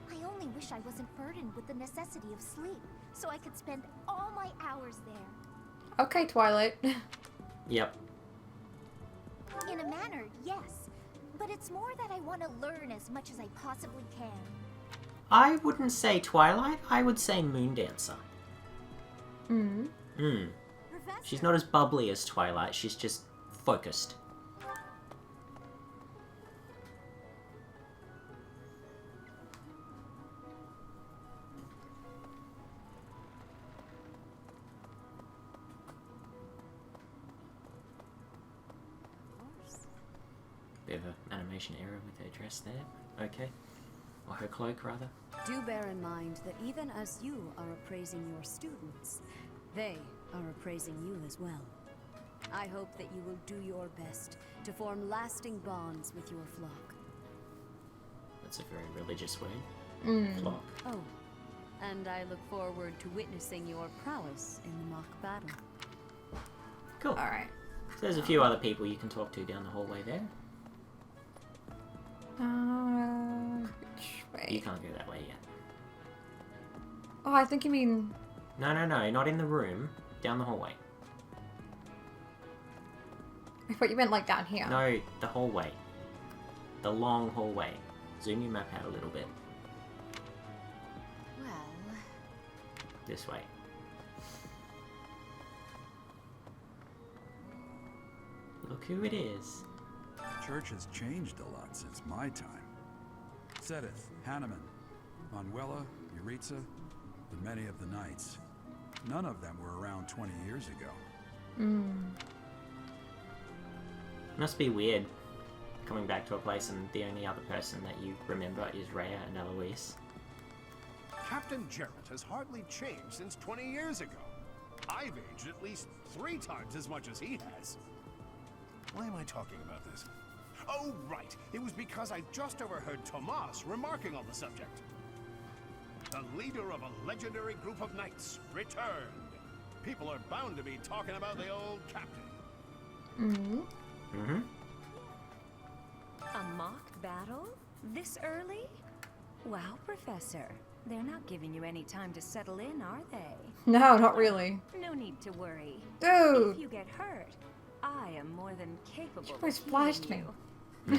I only wish I wasn't burdened with the necessity of sleep, so I could spend all my hours there. Okay, Twilight. Yep. In a manner, yes. But it's more that I want to learn as much as I possibly can. I wouldn't say Twilight, I would say Moondancer. Mm. She's not as bubbly as Twilight, she's just focused. Bit of an animation error with her dress there. Okay. Or her cloak, rather. Do bear in mind that even as you are appraising your students, they are appraising you as well. I hope that you will do your best to form lasting bonds with your flock. That's a very religious word. Flock. Oh, and I look forward to witnessing your prowess in the mock battle. Cool. Alright. So there's a few other people you can talk to down the hallway there. Which way? You can't go that way yet. Oh, I think you mean... No, not in the room. Down the hallway. I thought you meant like down here. No, the hallway. The long hallway. Zoom your map out a little bit. Well... This way. Look who it is. Church has changed a lot since my time. Sedith, Hanneman, Manuela, Yuritsa, and many of the knights. None of them were around 20 years ago. Must be weird coming back to a place and the only other person that you remember is Rhea and Eloise. Captain Jarrett has hardly changed since 20 years ago. I've aged at least 3 times as much as he has. Why am I talking about this? Oh, right. It was because I just overheard Tomas remarking on the subject. The leader of a legendary group of knights returned. People are bound to be talking about the old captain. A mock battle? This early? Wow, Professor. They're not giving you any time to settle in, are they? No, not really. No need to worry. Dude! If you get hurt, I am more than capable She of almost healing flashed me. you.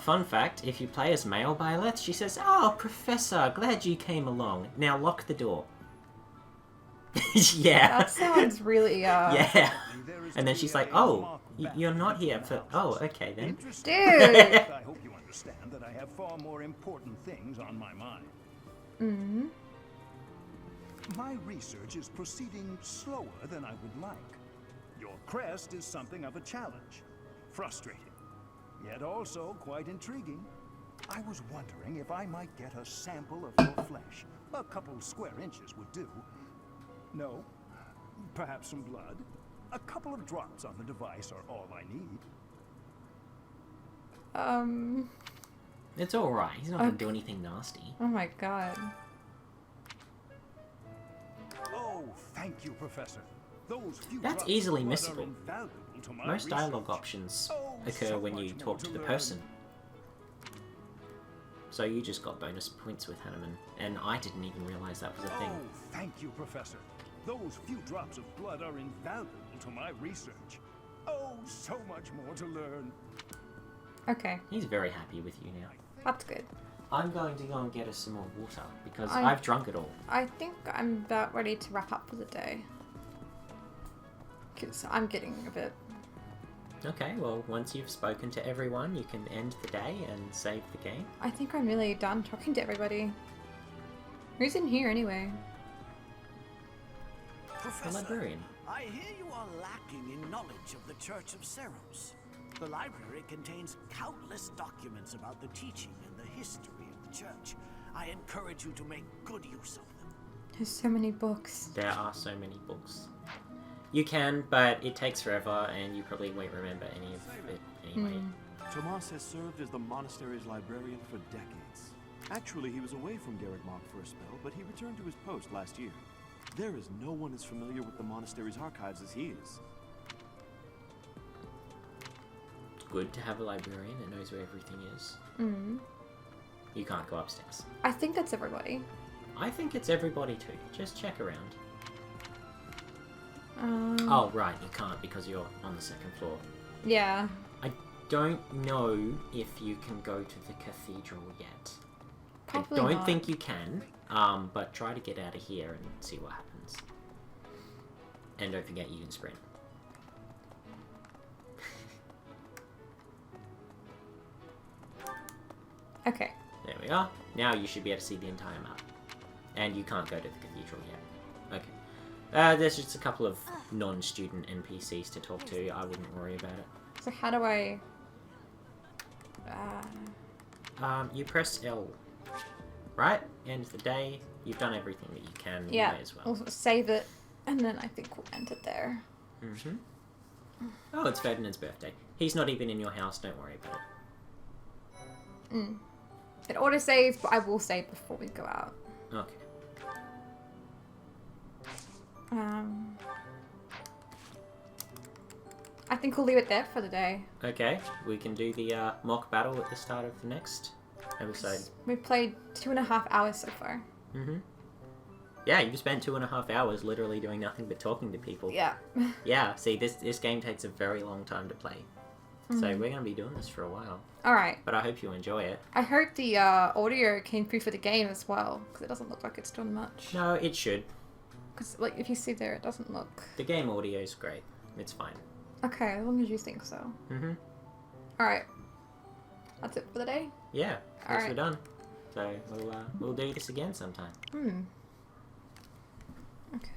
Fun fact, if you play as male Byleth, she says, "Oh, Professor, glad you came along. Now lock the door." Yeah. That sounds really, Yeah. And then she's like, "Oh, you're not here for... Oh, okay then." Dude! I hope you understand that I have far more important things on my mind. My research is proceeding slower than I would like. Your crest is something of a challenge. Frustrating, yet also quite intriguing. I was wondering if I might get a sample of your flesh. A couple square inches would do. No? Perhaps some blood? A couple of drops on the device are all I need. It's alright, he's not gonna do anything nasty. Oh my god. Oh, thank you, Professor. Those few That's drops easily of blood are missable. invaluable to my Most research. dialogue options occur so when much you more talk to to the learn. person. So you just got bonus points with Hanneman, and I didn't even realize that was a thing. Oh, thank you, Professor. Those few drops of blood are invaluable to my research. Oh, so much more to learn. Okay. He's very happy with you now. That's good. I'm going to go and get us some more water because I've drunk it all. I think I'm about ready to wrap up for the day. Because I'm getting a bit... Okay, well, once you've spoken to everyone, you can end the day and save the game. I think I'm really done talking to everybody. Who's in here anyway? Professor, librarian. I hear you are lacking in knowledge of the Church of Seros. The library contains countless documents about the teaching and the history of the church. I encourage you to make good use of them. There's so many books. There are so many books. You can, but it takes forever and you probably won't remember any of it anyway. Tomas has served as the monastery's librarian for decades. Actually, he was away from Garreg Mach for a spell, but he returned to his post last year. There is no one as familiar with the monastery's archives as he is. It's good to have a librarian that knows where everything is. You can't go upstairs. I think that's everybody. I think it's everybody too. Just check around. Oh, right, you can't because you're on the second floor. Yeah. I don't know if you can go to the cathedral yet. Probably I don't not. think you can, but try to get out of here and see what happens. And don't forget you can sprint. Okay. There we are. Now you should be able to see the entire map. And you can't go to the cathedral yet. Okay. There's just a couple of non-student NPCs to talk to. I wouldn't worry about it. So how do I... You press L. Right? End of the day. You've done everything that you can. Yeah, You may as well. we'll save it, and then I think we'll end it there. Oh, it's Ferdinand's birthday. He's not even in your house. Don't worry about it. It auto-saves, but I will save before we go out. Okay. I think we'll leave it there for the day. Okay, we can do the mock battle at the start of the next episode. We've played 2.5 hours so far. Yeah, you've spent 2.5 hours literally doing nothing but talking to people. Yeah. Yeah, see, this game takes a very long time to play. So we're going to be doing this for a while. Alright. But I hope you enjoy it. I hope the audio came through for the game as well, because it doesn't look like it's done much. No, it should. Because, like, if you see there, it doesn't look... The game audio is great. It's fine. Okay, as long as you think so. Alright. That's it for the day? Yeah, guess we're Alright. done. So we'll do this again sometime. Okay.